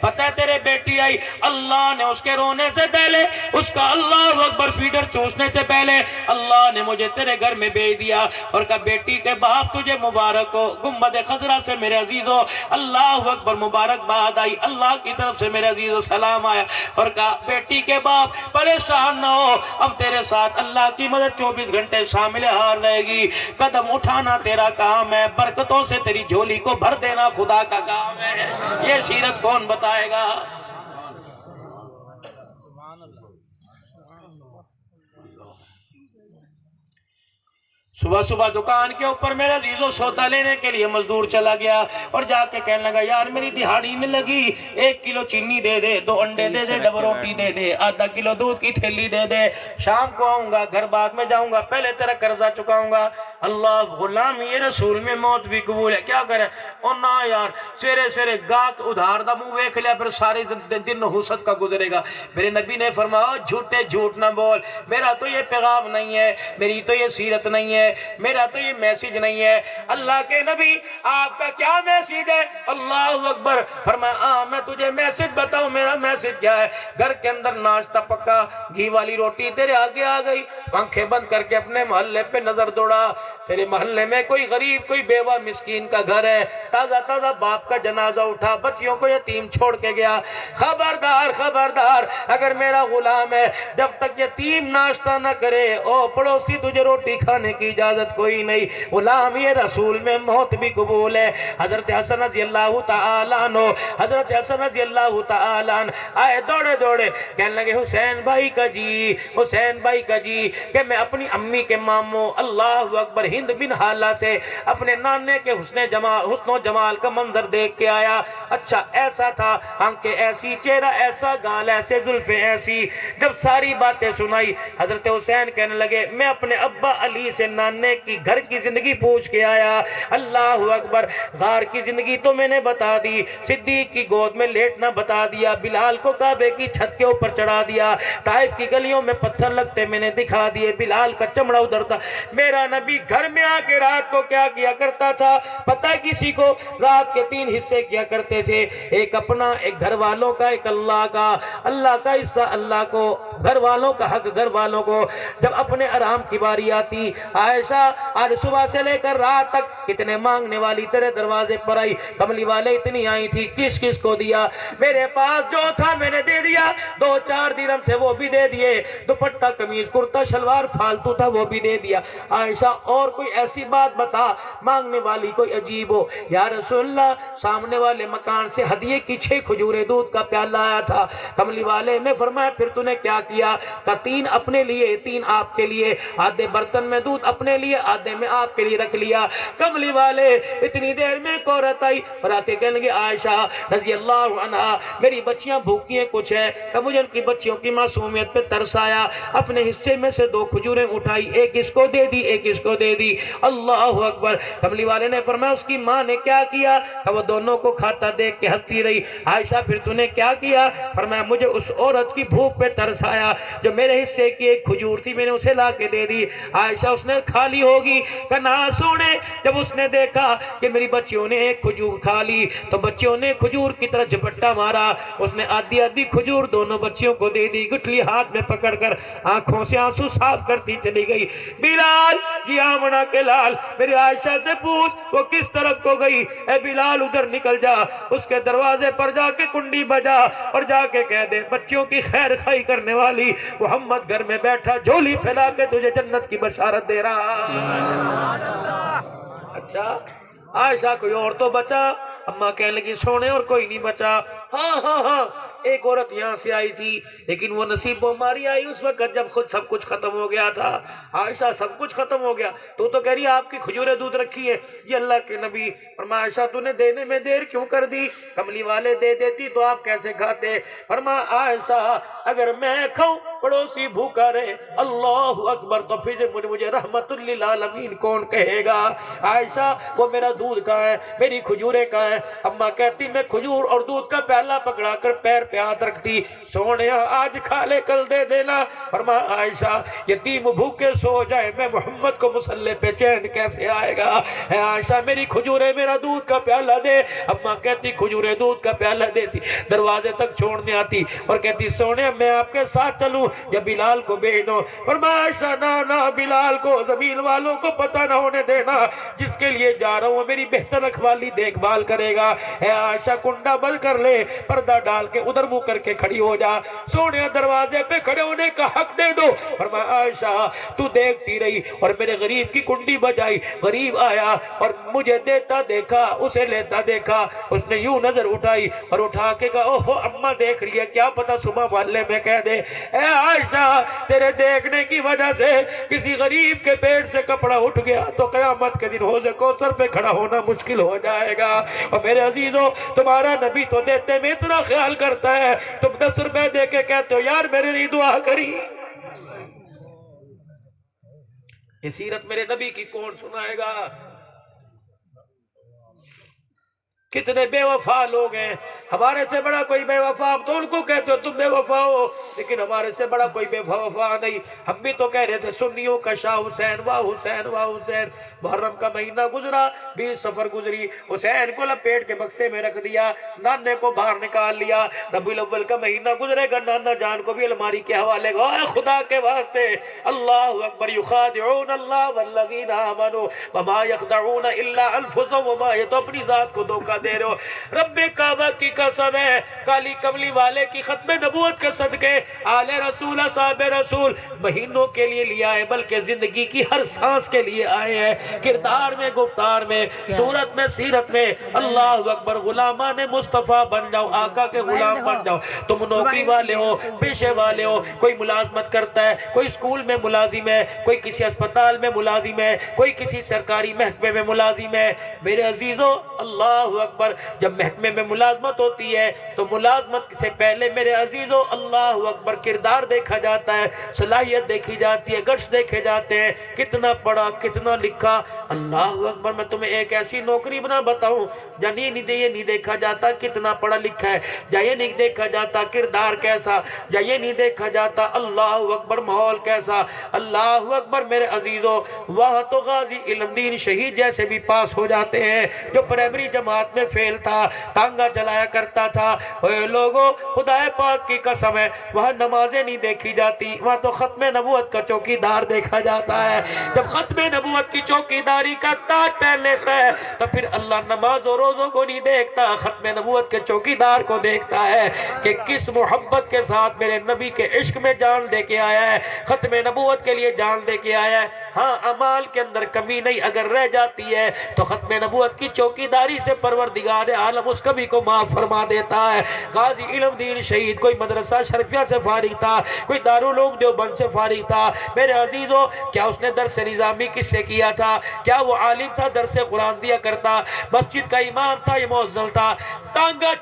پتہ ہے تیرے بیٹی آئی, اللہ نے اس کے رونے سے پہلے, اس کا اللہ اکبر فیڈر چوسنے سے پہلے اللہ نے مجھے تیرے گھر میں بھیج دیا اور کہا بیٹی کے باپ تجھے مبارک ہو. گنبد خضرا سے میرے عزیزو اللہ اکبر مبارک باد آئی, اللہ کی طرف سے میرے عزیزو سلام آیا اور کہا بیٹی کے باپ پریشان نہ ہو, اب تیرے ساتھ اللہ کی مدد 24 گھنٹے شامل حال رہے گی. قدم اٹھانا تیرا کام ہے, برکتوں سے تیری جھولی کو بھر دینا خدا کا کام ہے. یہ سیرت کون بتائے گا؟ صبح صبح دکان کے اوپر میرے عزیزو سودا لینے کے لیے مزدور چلا گیا اور جا کے کہنے لگا یار میری دہاڑی میں لگی, 1 کلو چینی دے دے, 2 انڈے دے دے, ڈبل روٹی دے دے, آدھا کلو دودھ کی تھیلی دے دے, شام کو آؤں گا, گھر بعد میں جاؤں گا, پہلے تیرا قرضہ چکاؤں گا. اللہ غلام یہ رسول میں موت بھی قبول ہے, کیا کرے؟ اور نہ یار سویرے سویرے گاہک ادھار دا منہ ویکھ لیا پھر سارے دن نحوست کا گزرے گا. میرے نبی نے فرمایا جھوٹے جھوٹ نہ بول, میرا تو یہ پیغام نہیں ہے, میری تو یہ سیرت نہیں ہے, میرا تو یہ میسیج نہیں ہے. اللہ کے نبی آپ کا کیا میسیج ہے؟ اللہ اکبر. فرمایا میں تجھے میسیج بتاؤں, میرا میسیج کیا ہے؟ گھر کے اندر ناشتہ پکا, گھی والی روٹی تیرے آگے آ گئی, آنکھیں بند کر کے اپنے محلے پہ نظر دوڑا. تیرے محلے میں کوئی غریب, کوئی بیوہ مسکین کا گھر ہے, تازہ تازہ باپ کا جنازہ اٹھا, بچیوں کو یتیم چھوڑ کے گیا. خبردار خبردار, اگر میرا غلام ہے جب تک یتیم ناشتہ نہ کرے او پڑوسی تجھے روٹی کھانے کی اجازت کوئی نہیں. غلام یہ رسول میں موت بھی قبول ہے. حضرت حسن رضی اللہ تعالیٰ عنہ, حضرت حسن رضی اللہ تعالیٰ عنہ آئے دوڑے دوڑے, کہنے لگے حسین بھائی کا جی, حسین بھائی کا جی, کہ میں اپنی امی کے ماموں اللہ اکبر ہند بن حالہ سے اپنے نانے کے حسن و جمال کا منظر دیکھ کے آیا. اچھا ایسا تھا, آنکھیں ایسی, چہرہ ایسا, گال ایسے, زلفیں ایسی. جب ساری باتیں سنائی حضرت حسین کہنے لگے میں اپنے ابا علی سے نانے کی گھر کی زندگی پوچھ کے آیا. اللہ اکبر. غار کی زندگی تو میں نے بتا دی, صدیق کی گود میں لیٹنا بتا دیا, بلال کو کعبے کی چھت کے اوپر چڑھا دیا, طائف کی گلیوں میں پتھر لگتے میں نے دکھا دیے, بلال کا چمڑا ادھر تھا. میرا نبی گھر میں آ کے رات کو کیا کیا کرتا تھا پتہ کسی کو؟ رات کے 3 حصے کیا کرتے تھے, ایک اپنا, ایک گھر والوں کا, ایک اللہ کا. اللہ کا حصہ اللہ کو, گھر والوں کا حق گھر والوں کو. جب اپنے آرام کی باری آتی, عائشہ آج صبح سے لے کر رات تک کتنے مانگنے والی تیرے دروازے پر آئی, کملی والے اتنی آئی تھی, کس کس کو دیا؟ میرے پاس جو تھا میں نے دے دیا, 2-4 درہم تھے وہ بھی دے دیے, دوپٹہ قمیض کرتا شلوار فالتو تھا وہ بھی دے دیا. عائشہ اور کوئی ایسی بات بتا مانگنے والی کوئی عجیب ہو. یا رسول اللہ سامنے والے مکان سے ہدیے کی 6 کھجوریں دودھ کا پیالہ آیا تھا. کملی والے نے فرمایا پھر تو نے کیا کیا؟ کہ 3 اپنے لیے, 3 آپ کے لیے, آدھے برتن میں دودھ اپنے لیے, آدھے میں آپ کے لیے رکھ لیا. کملی والے اتنی دیر میں ایک عورت آئی اور آ کے کہنے لگی عائشہ رضی اللہ عنہا میری بچیاں بھوکی ہیں کچھ ہے. کہ مجھے ان کی بچیوں کی معصومیت پہ ترس آیا, اپنے حصے میں سے 2 کھجوریں اٹھائی, ایک اس کو دے دی, ایک اس کو دے دی. اللہ اکبر. کملی والے نے فرمایا اس کی ماں نے کیا کیا؟ کہ وہ دونوں کو کھاتا دیکھ کے ہنستی رہی. عائشہ پھر تو نے کیا کیا؟ فرمایا مجھے اس عورت کی بھوک پہ ترس آیا, جو میرے حصے کی ایک کھجور تھی میں نے اسے لا کے دے دی. عائشہ اس نے کھا لی ہوگی. کہ نہ سونے, جب اس نے دیکھا کہ میری بچیوں نے ایک کھجور کھا لی تو بچیوں نے کھجور کی طرح جھپٹا مارا, اس نے آدھی آدھی کھجور دونوں بچیوں کو دے دی. گٹھلی ہاتھ میں پکڑ کر آنکھوں سے آنسو صاف کرتی چلی گئی. بلال جی آمنہ کے لال, میری عائشہ سے پوچھ وہ کس طرف کو گئی؟ اے بلال ادھر نکل جا, اس کے دروازے پر جا کے کنڈی بجا اور جا کے کہہ دے بچیوں کی خیر خواہی کرنے والی محمد گھر میں بیٹھا جھولی پھیلا کے تجھے جنت کی بشارت دے رہا. اچھا عائشہ کوئی اور تو بچا, اماں کہنے لگی سونے اور کوئی نہیں بچا. ہاں ایک عورت یہاں سے آئی تھی لیکن وہ نصیب بیماری آئی اس وقت جب خود سب کچھ ختم ہو گیا تھا. عائشہ سب کچھ ختم ہو گیا, تو کہہ رہی آپ کی کھجوریں دودھ رکھی ہے. یہ اللہ کے نبی. فرمایا عائشہ تو نے دینے میں دیر کیوں کر دی؟ کملی والے دے دیتی تو آپ کیسے کھاتے؟ فرمایا عائشہ اگر میں کھاؤں پڑوسی بھوکا رہے اللہ اکبر تو پھر مجھے رحمت للعالمین کون کہے گا؟ عائشہ وہ میرا دودھ کہاں ہے, میری کھجوریں کہاں ہیں؟ اماں کہتی میں کھجور اور دودھ کا پیالہ پکڑا کر پیر پہ پہ ہاتھ رکھتی، سونے آج کھا لے کل دے دینا۔ فرمایا عائشہ یتیم بھوکے سو جائے میں محمد کو مصلی پہ چین کیسے آئے گا؟ اے عائشہ میری کھجورے میرا دودھ کا پیالہ دے۔ اماں کہتی کھجورے دودھ کا پیالہ دیتی، دروازے تک چھوڑنے آتی اور کہتی سونے میں آپ کے ساتھ چلوں یا بلال کو بھیج دو؟ فرمایا عائشہ نا بلال کو زمین والوں کو پتہ نہ ہونے دینا، جس کے لیے جا رہا ہوں میری بہتر رکھوالی دیکھ بھال کرے گا۔ اے عائشہ کنڈا بند کر لے، پردہ ڈال کے ادھر منہ کر کے کھڑی ہو جا، سونے دروازے پہ کھڑے ہونے کا حق دے دو۔ فرمایا عائشہ تو دیکھتی رہی اور میرے غریب کی کنڈی بجائی، غریب آیا اور مجھے دیتا دیکھا، اسے لیتا دیکھا، اس نے یوں نظر اٹھائی اور اٹھا کے کہا اوہو اماں دیکھ رہی ہے، کیا پتا صبح محلے میں کہہ دے اے عائشہ تیرے دیکھنے کی وجہ سے کسی غریب کے پیٹ سے کپڑا اٹھ گیا تو قیامت کے دن حوض کوثر پہ کھڑا ہونا مشکل ہو جائے گا۔ اور میرے عزیزوں تمہارا نبی تو دیتے میں اتنا خیال کرتا ہے، تم 10 روپے دے کے کہتے ہو یار میرے لیے دعا کری۔ یہ سیرت میرے نبی کی کون سنائے گا؟ کتنے بے وفا لوگ ہیں، ہمارے سے بڑا کوئی بے وفا، اب تو ان کو کہتے ہو تم بے وفا ہو، لیکن ہمارے سے بڑا کوئی بے وفا نہیں۔ ہم بھی تو کہہ رہے تھے سنیوں کا شاہ حسین، واہ حسین واہ حسین، محرم کا مہینہ گزرا، 20 سفر گزری، حسین کو لپیٹ کے بکسے میں رکھ دیا، نانے کو باہر نکال لیا، ربیع الاول کا مہینہ گزرے گا، نانا جان کو بھی الماری کے حوالے گا۔ اے خدا کے واسطے اللہ اکبر، یخادعون اللہ والذین آمنوا وما یخدعون الا انفسهم وما، یہ تو اپنی ذات کو دھوکہ دے رہے ہو۔ رب کعبہ کی قسم ہے، کالی کملی والے کی ختم نبوت کے صدقے، آل رسول صاحب رسول مہینوں کے لیے لیا ہے بلکہ زندگی کی ہر سانس کے لیے آئے ہیں، کردار میں، گفتار میں، صورت میں، سیرت میں۔ اللہ اکبر، غلامان مصطفیٰ بن جاؤ، آقا کے غلام بن جاؤ۔ تم نوکری والے ہو، پیشے والے ہو، کوئی ملازمت کرتا ہے، کوئی اسکول میں ملازم ہے، کوئی کسی اسپتال میں ملازم ہے، کوئی کسی سرکاری محکمے میں ملازم ہے۔ میرے عزیزوں اللہ اکبر، جب محکمے میں ملازمت ہوتی ہے تو ملازمت سے پہلے میرے عزیزوں اللہ اکبر کردار دیکھا جاتا ہے، صلاحیت دیکھی جاتی ہے، گٹس دیکھے جاتے ہیں، کتنا پڑھا کتنا لکھا۔ اللہ اکبر، میں تمہیں ایک ایسی نوکری بنا بتاؤں جہاں یہ نہیں دیکھا جاتا کتنا پڑھا لکھا ہے، جہاں یہ نہیں دیکھا جاتا کردار کیسا، جہاں یہ نہیں دیکھا جاتا اللہ اکبر ماحول کیسا۔ اللہ اکبر میرے عزیزوں، وہاں تو غازی علم دین شہید جیسے بھی پاس ہو جاتے ہیں، جو پرائمری جماعت میں فیل تھا، تانگا چلایا کرتا تھا۔ اے لوگوں خدا پاک کی قسم ہے، وہاں نمازیں نہیں دیکھی جاتی، وہاں تو ختم نبوت کا چوکیدار دیکھا جاتا ہے۔ جب ختم نبوت کی چوکیداری کا تاج پہن لیتا ہے تو پھر اللہ نماز و روزوں کو نہیں دیکھتا، ختم نبوت کے چوکیدار کو دیکھتا ہے کہ کس محبت کے ساتھ میرے نبی کے عشق میں جان دے کے آیا ہے، ختم نبوت کے لیے جان دے کے آیا ہے۔ ہاں اعمال کے اندر کمی نہیں اگر رہ جاتی ہے تو ختم نبوت کی چوکیداری سے پروردگار عالم اس کمی کو معاف فرما دیتا ہے۔ غازی علم دین شہید کوئی مدرسہ شرفیہ سے فارغ تھا، کوئی دارالعلوم دیوبند سے فارغ تھا۔ میرے عزیزوں کیا اس نے درس نظامی کس سے کیا تھا؟ کیا وہ عالم تھا درس قرآن دیا کرتا؟ مسجد کا امام تھا، یہ مؤذن تھا؟ تانگا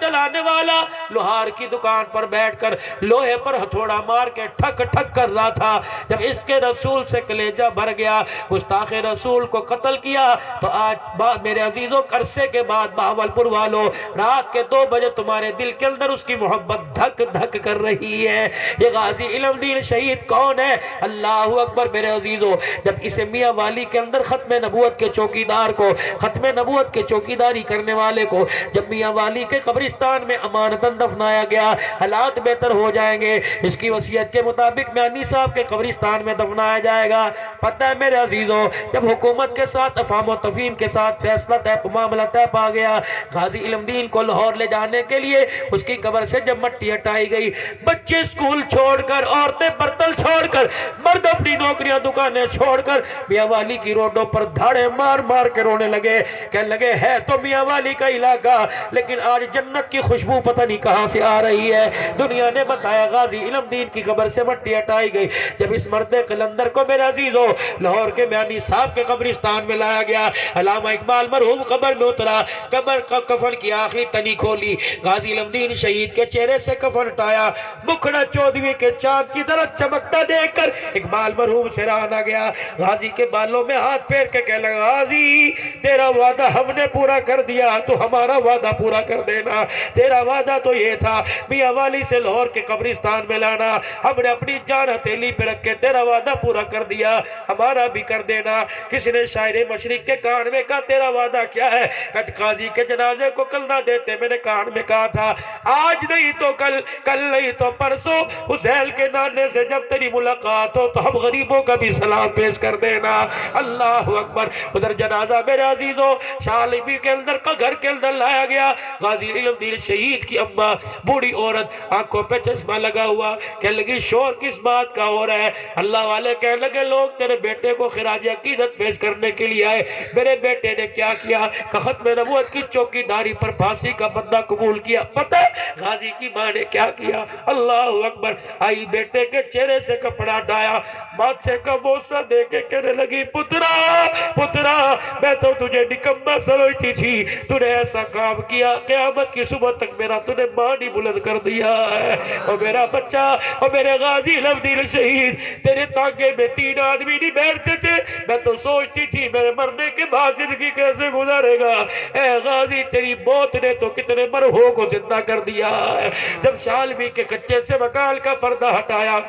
چلانے والا لوہار کی دکان پر بیٹھ کر لوہے پر ہتھوڑا مار کے ٹھک ٹھک کر رہا تھا۔ جب اس کے رسول سے کلیجہ بھر گیا، گستاخ رسول کو قتل کیا، تو آج میرے عزیزوں عرصے کے بعد بہاولپور والوں رات کے 2 بجے تمہارے دل کے اندر اس کی محبت دھک دھک کر رہی ہے۔ یہ غازی علم دین شہید کون ہے؟ اللہ اکبر میرے عزیزوں، جب اسے میاں والی کے اندر ختم نبوت کے چوکیدار کو، ختم نبوت کے چوکیداری کرنے والے کو جب میاں والی کے قبرستان میں امانتاً دفنایا گیا، حالات بہتر ہو جائیں گے، اس کی وصیت کے مطابق میانی صاحب کے قبرستان میں دفنایا جائے گا۔ پتہ ہے میرے عزیزوں، جب حکومت کے ساتھ افہام و تفہیم کے ساتھ فیصلہ معاملہ طے پا گیا، غازی علم دین کو لاہور لے جانے کے لیے اس کی قبر سے جب مٹی ہٹائی گئی، بچے اسکول چھوڑ کر، عورتیں برتن چھوڑ کر، مرد اپنی نوکریاں دکانیں چھوڑ کر میاں والی کی روڈوں پر دھاڑے مار مار کے رونے لگے، کہنے لگے ہے تو میاں والی کا علاقہ لیکن آج جنت کی خوشبو پتہ نہیں کہاں سے آ رہی ہے۔ دنیا نے بتایا غازی علم دین کی قبر سے مٹی ہٹائی گئی۔ جب اس مرد قلندر کو میرے عزیزوں لاہور کے میانی صاحب کے قبرستان میں لایا گیا، علامہ اقبال مرحوم قبر میں اترا، قبر کا کفن کی آخری تنی کھولی، غازی علم دین شہید کے چہرے سے کفن ہٹایا، مکھڑا 14ویں کے چاند کی طرح چمکتا دیکھ کر اقبال مرحوم سراہنا گیا، غازی کے بالوں میں ہاتھ پھیر کے کہنے لگا غازی تیرا وعدہ ہم نے پورا کر دیا، اللہ تو ہمارا وعدہ پورا کر دینا. تیرا وعدہ تو یہ تھا میاں والی سے لاہور کے قبرستان میں لانا. ہم نے اپنی جان ہتھیلی پہ رکھ کے تیرا وعدہ پورا کر دیا, ہمارا بھی کر دینا. کسی نے شاعر مشرق کے کان میں کہا تیرا وعدہ کیا ہے؟ کہ قاضی کے جنازے کو کل نہ دیتے. میں نے کان میں کہا تھا آج نہیں تو کل, کل نہیں تو پرسوں حسین کے نانے سے جب تیری ملاقات ہو تو ہم غریبوں کا بھی سلام پیش کر دینا. اللہ اکبر. ادھر جنازہ میرے عزیزو شالبی کے اندر کا گھر کے اندر لایا گیا. غازی علم دین شہید کی اماں بوڑھی عورت, آنکھوں پہ چشمہ لگا ہوا, کہنے لگی شور کس بات کا ہو رہا ہے؟ اللہ والے کہنے لگے لوگ تیرے بیٹے کو خراج عقیدت پیش کرنے کے لیے آئے. میرے بیٹے نے کیا کیا کہ ختم نبوت کی چوکی داری پر پھانسی کا بندہ قبول کیا. پتہ ہے غازی کی ماں نے کیا کیا؟ اللہ اکبر. آئی بیٹے کے چہرے سے کپڑا ڈایا, ماتھے کا بوسہ دے کے کہنے لگی پترا پترا میں تو تجھے نکمہ سمجھتی تھی, تو نے ایسا کام کیا قیامت کی صبح تک میرا تو نے ماں نہیں بلند کر دیا ہے. اور میرا بچہ اور میرے غازی لفدیل شہید تیرے تانگے میں 3 آدمی نہیں بیٹھتے تھے. میں تو سوچتی تھی میرے مرنے کے بعد زندگی کیسے گزارے گا. اے غازی تیری موت نے تو کتنے مرہوں کو زندہ کر دیا ہے. جب شالبی کے کچے سے مکان کا پردہ ہٹایا,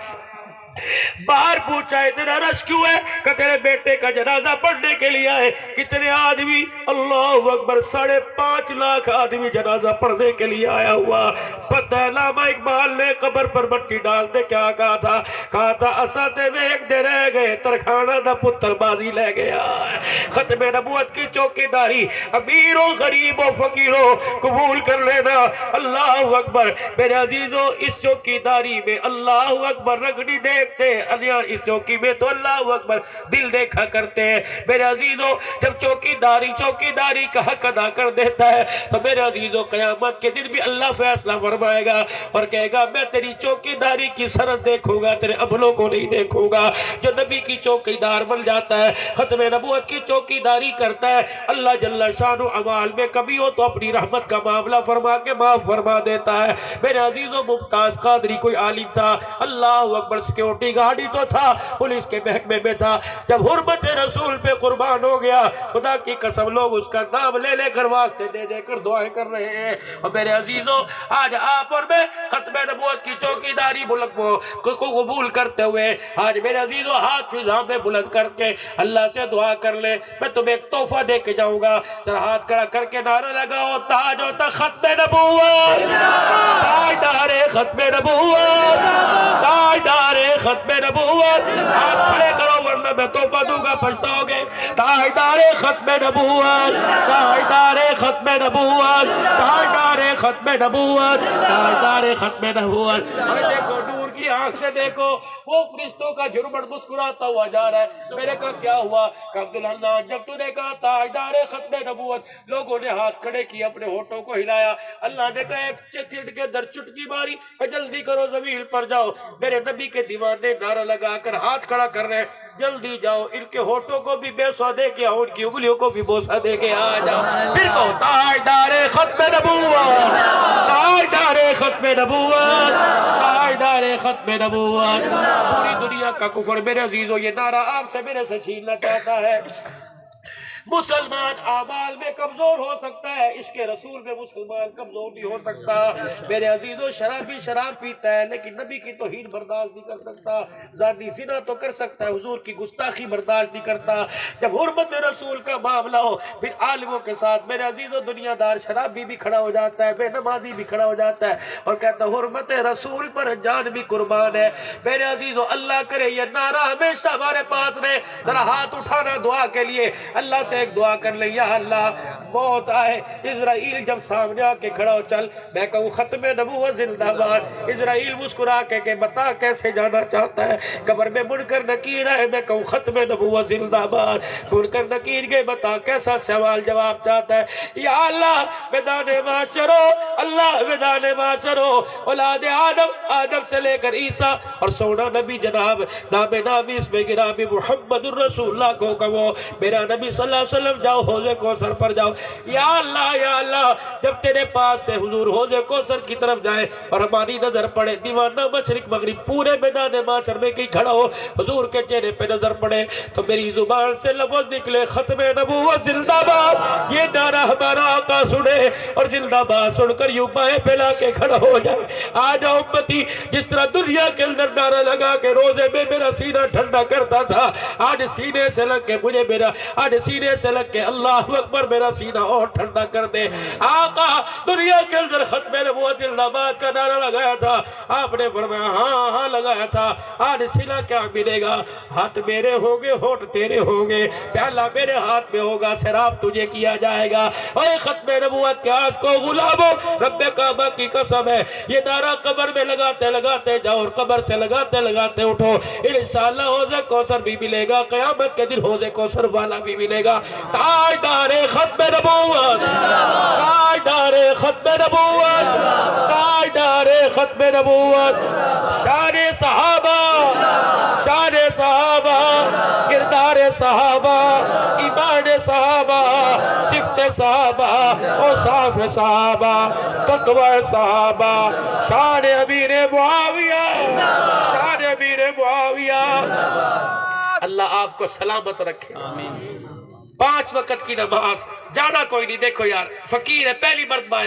باہر پوچھا اتنا رش کیوں ہے؟ کہ تیرے بیٹے کا جنازہ پڑھنے کے لیے آئے. کتنے آدمی؟ اللہ اکبر 5.5 لاکھ آدمی جنازہ پڑھنے کے لیے آیا ہوا. پتہ علامہ اقبال نے قبر پر مٹی ڈالتے کیا کہا تھا؟ کہا تھا اساتے میں ایک دے رہ گئے ترخانہ دا پتر بازی لے گیا. ختم نبوت کی چوکی داری امیروں غریبوں فقیروں قبول کر لینا. اللہ اکبر. میرے عزیزوں اس چوکی داری میں اللہ اکبر رگڑی دیکھتے, اس چوکی میں تو اللہ اکبر دل دیکھا کرتے ہیں. میرے عزیزوں جب چوکی داری کا حق ادا کر دیتا ہے تو میرے عزیزوں قیامت کے دن بھی اللہ فیصلہ فرمائے گا اور کہے گا میں تیری چوکی داری کی سرحد دیکھوں گا, تیرے عملوں کو نہیں دیکھوں گا. جو نبی کی چوکی دار بن جاتا ہے, ختم نبوت کی چوکی داری کرتا ہے, اللہ جل شان و اعمال میں کبھی ہو تو اپنی رحمت کا معاملہ فرما کے معاف فرما دیتا ہے. میرے عزیزوں ممتاز قادری کوئی عالم تھا, اللہ اکبر, سیکیورٹی گارڈی تو تھا, پولیس کے محکمے میں تھا. جب حرمت رسول پہ قربان ہو گیا, خدا کی قسم لوگ اس کا نام لے لے کر واسطے دے دے کر دعائیں کر رہے ہیں. اور میرے عزیزوں آج آپ اور میں ختم نبوت کی چوکی داری ملک کو قبول کرتے ہوئے آج میرے عزیزوں ہاتھ فضا میں بلند کر کے اللہ سے دعا کر لے. میں تمہیں ایک تحفہ دے کے جاؤں گا, ذرا ہاتھ کھڑا کر کے نعرہ لگاؤ تاج و تخت ختم نبوت, تاجدار ختم نبوت, تاجدار ختم نبوت. ہاتھ کھڑے کرو ورنہ میں تحفہ دوں گا پچھتاؤ گے. تاجدار ختم نبوت, تاجدار ختم نبوت, تاجدار ختم نبوت, تاجدار ختم نبوت. اور دیکھو نور کی آنکھ سے دیکھو وہ فرشتوں کا جھرمٹ مسکراتا ہوا جا رہا ہے. میرے کہا کیا ہوا؟ کہ عبداللہ جب تو نے کہا تاجدار ختم نبوت, لوگوں نے ہاتھ کھڑے کیے, اپنے ہونٹوں کو ہلایا. اللہ نے کہا ایک چکٹ کے در چٹکی ماری, جلدی کرو زمین پر جاؤ. میرے نبی کے دیوانے نعرہ لگا کر ہاتھ کھڑا کر رہے ہیں, جلدی جاؤ, ان کے ہونٹوں کو بھی بوسہ دے کے آؤ, ان کی انگلیوں کو بھی بوسہ دے کے آ جاؤ. پھر کہو تاجدار ختم نبوت, تاجدار ختم نبوت, تاجدار ختم نبوت. پوری دنیا کا کفر میرے عزیزوں یہ نعرہ آپ سے میرے سے چھیننا چاہتا ہے. مسلمان اعمال میں کمزور ہو سکتا ہے, عشق رسول میں مسلمان کمزور نہیں ہو سکتا. میرے عزیزوں شرابی شراب پیتا ہے لیکن نبی کی توہین برداشت نہیں کر سکتا. زانی زنا تو کر سکتا ہے, حضور کی گستاخی برداشت نہیں کرتا. جب حرمت رسول کا معاملہ ہو پھر عالموں کے ساتھ میرے عزیزوں دنیا دار شرابی بھی کھڑا ہو جاتا ہے, بے نمازی بھی کھڑا ہو جاتا ہے اور کہتا ہے حرمت رسول پر جان بھی قربان ہے. میرے عزیزوں اللہ کرے یہ نعرہ ہمیشہ ہمارے پاس رہے. ذرا ہاتھ اٹھانا دعا کے لیے, اللہ سے ایک دعا کر لیں, یا اللہ موت آئے, اسرائیل جب سامنے آ کے کھڑا ہو, چل میں کہوں ختم نبوت زندہ باد. اسرائیل مسکرا کے بتا کیسے جانا چاہتا ہے. قبر میں منکر نکیر ہے, میں کہوں ختم نبوت زندہ باد. منکر نکیر کے بتا کیسا سوال جواب چاہتا ہے. یا اللہ میدان معاشرو, اللہ میدان معاشرو, اولاد آدم سے لے کر عیسیٰ اور سونا نبی جناب نام نامی اس میں گرامی محمد الرسول اللہ کو کہو. میرا نبی صلی اللہ علیہ وسلم جاؤ حوض کوثر پر جاؤ. یا اللہ جب تیرے پاس سے حضور حوض کوثر کی طرف جائے اور ہماری نظر پڑے, دیوانہ مشرق مغرب پورے میدان محشر میں کہیں کھڑا ہو, حضور کے چہرے پہ نظر پڑے تو میری زبان سے لفظ نکلے ختم نبوت زندہ باد. یہ نعرہ ہمارا آقا سنے اور زندہ باد سن کر یوں بائیں پھیلا کے کھڑا ہو جائے. آ جاؤ امتی, جس طرح دنیا کے اندر نعرہ لگا کے روزے میں میرا سینہ ٹھنڈا کرتا تھا, آج سینے سے لگ کے مجھے آج سینے سے لگ کے اللہ اکبر میرا سینہ اور ٹھنڈا کر دے. آقا دنیا کے اندر ختم نبوت زندہ باد کا نعرہ لگایا تھا, آپ نے فرمایا ہاں لگایا تھا. آج سلا کیا ملے گا؟ ہاتھ میرے ہوں گے, ہونٹ تیرے ہوں گے, پیالہ میرے ہاتھ میں ہوگا, سراب تجھے کیا جائے گا. اور ختم نبوت کے آس کو غلاموں, رب کعبہ کی قسم ہے یہ نعرہ قبر میں لگاتے جاؤ اور قبر سے لگاتے اٹھو, انشاءاللہ حوض کوثر بھی ملے گا, قیامت کے دن حوض کوثر والا بھی ملے گا. تاجدار ختم نبوت, تاجدار ختم نبوت, تاجدار ختم نبوت, شان صحابہ, شان صحابہ, کردار صحابہ, ایمان صحابہ, صفت صحابہ, اوصاف صحابہ, تقوی صحابہ, شان امیر معاویہ, شان امیر معاویہ. اللہ آپ کو سلامت رکھے. 5 وقت کی نماز, جانا کوئی نہیں. دیکھو یار فقیر ہے, پہلی مرتبہ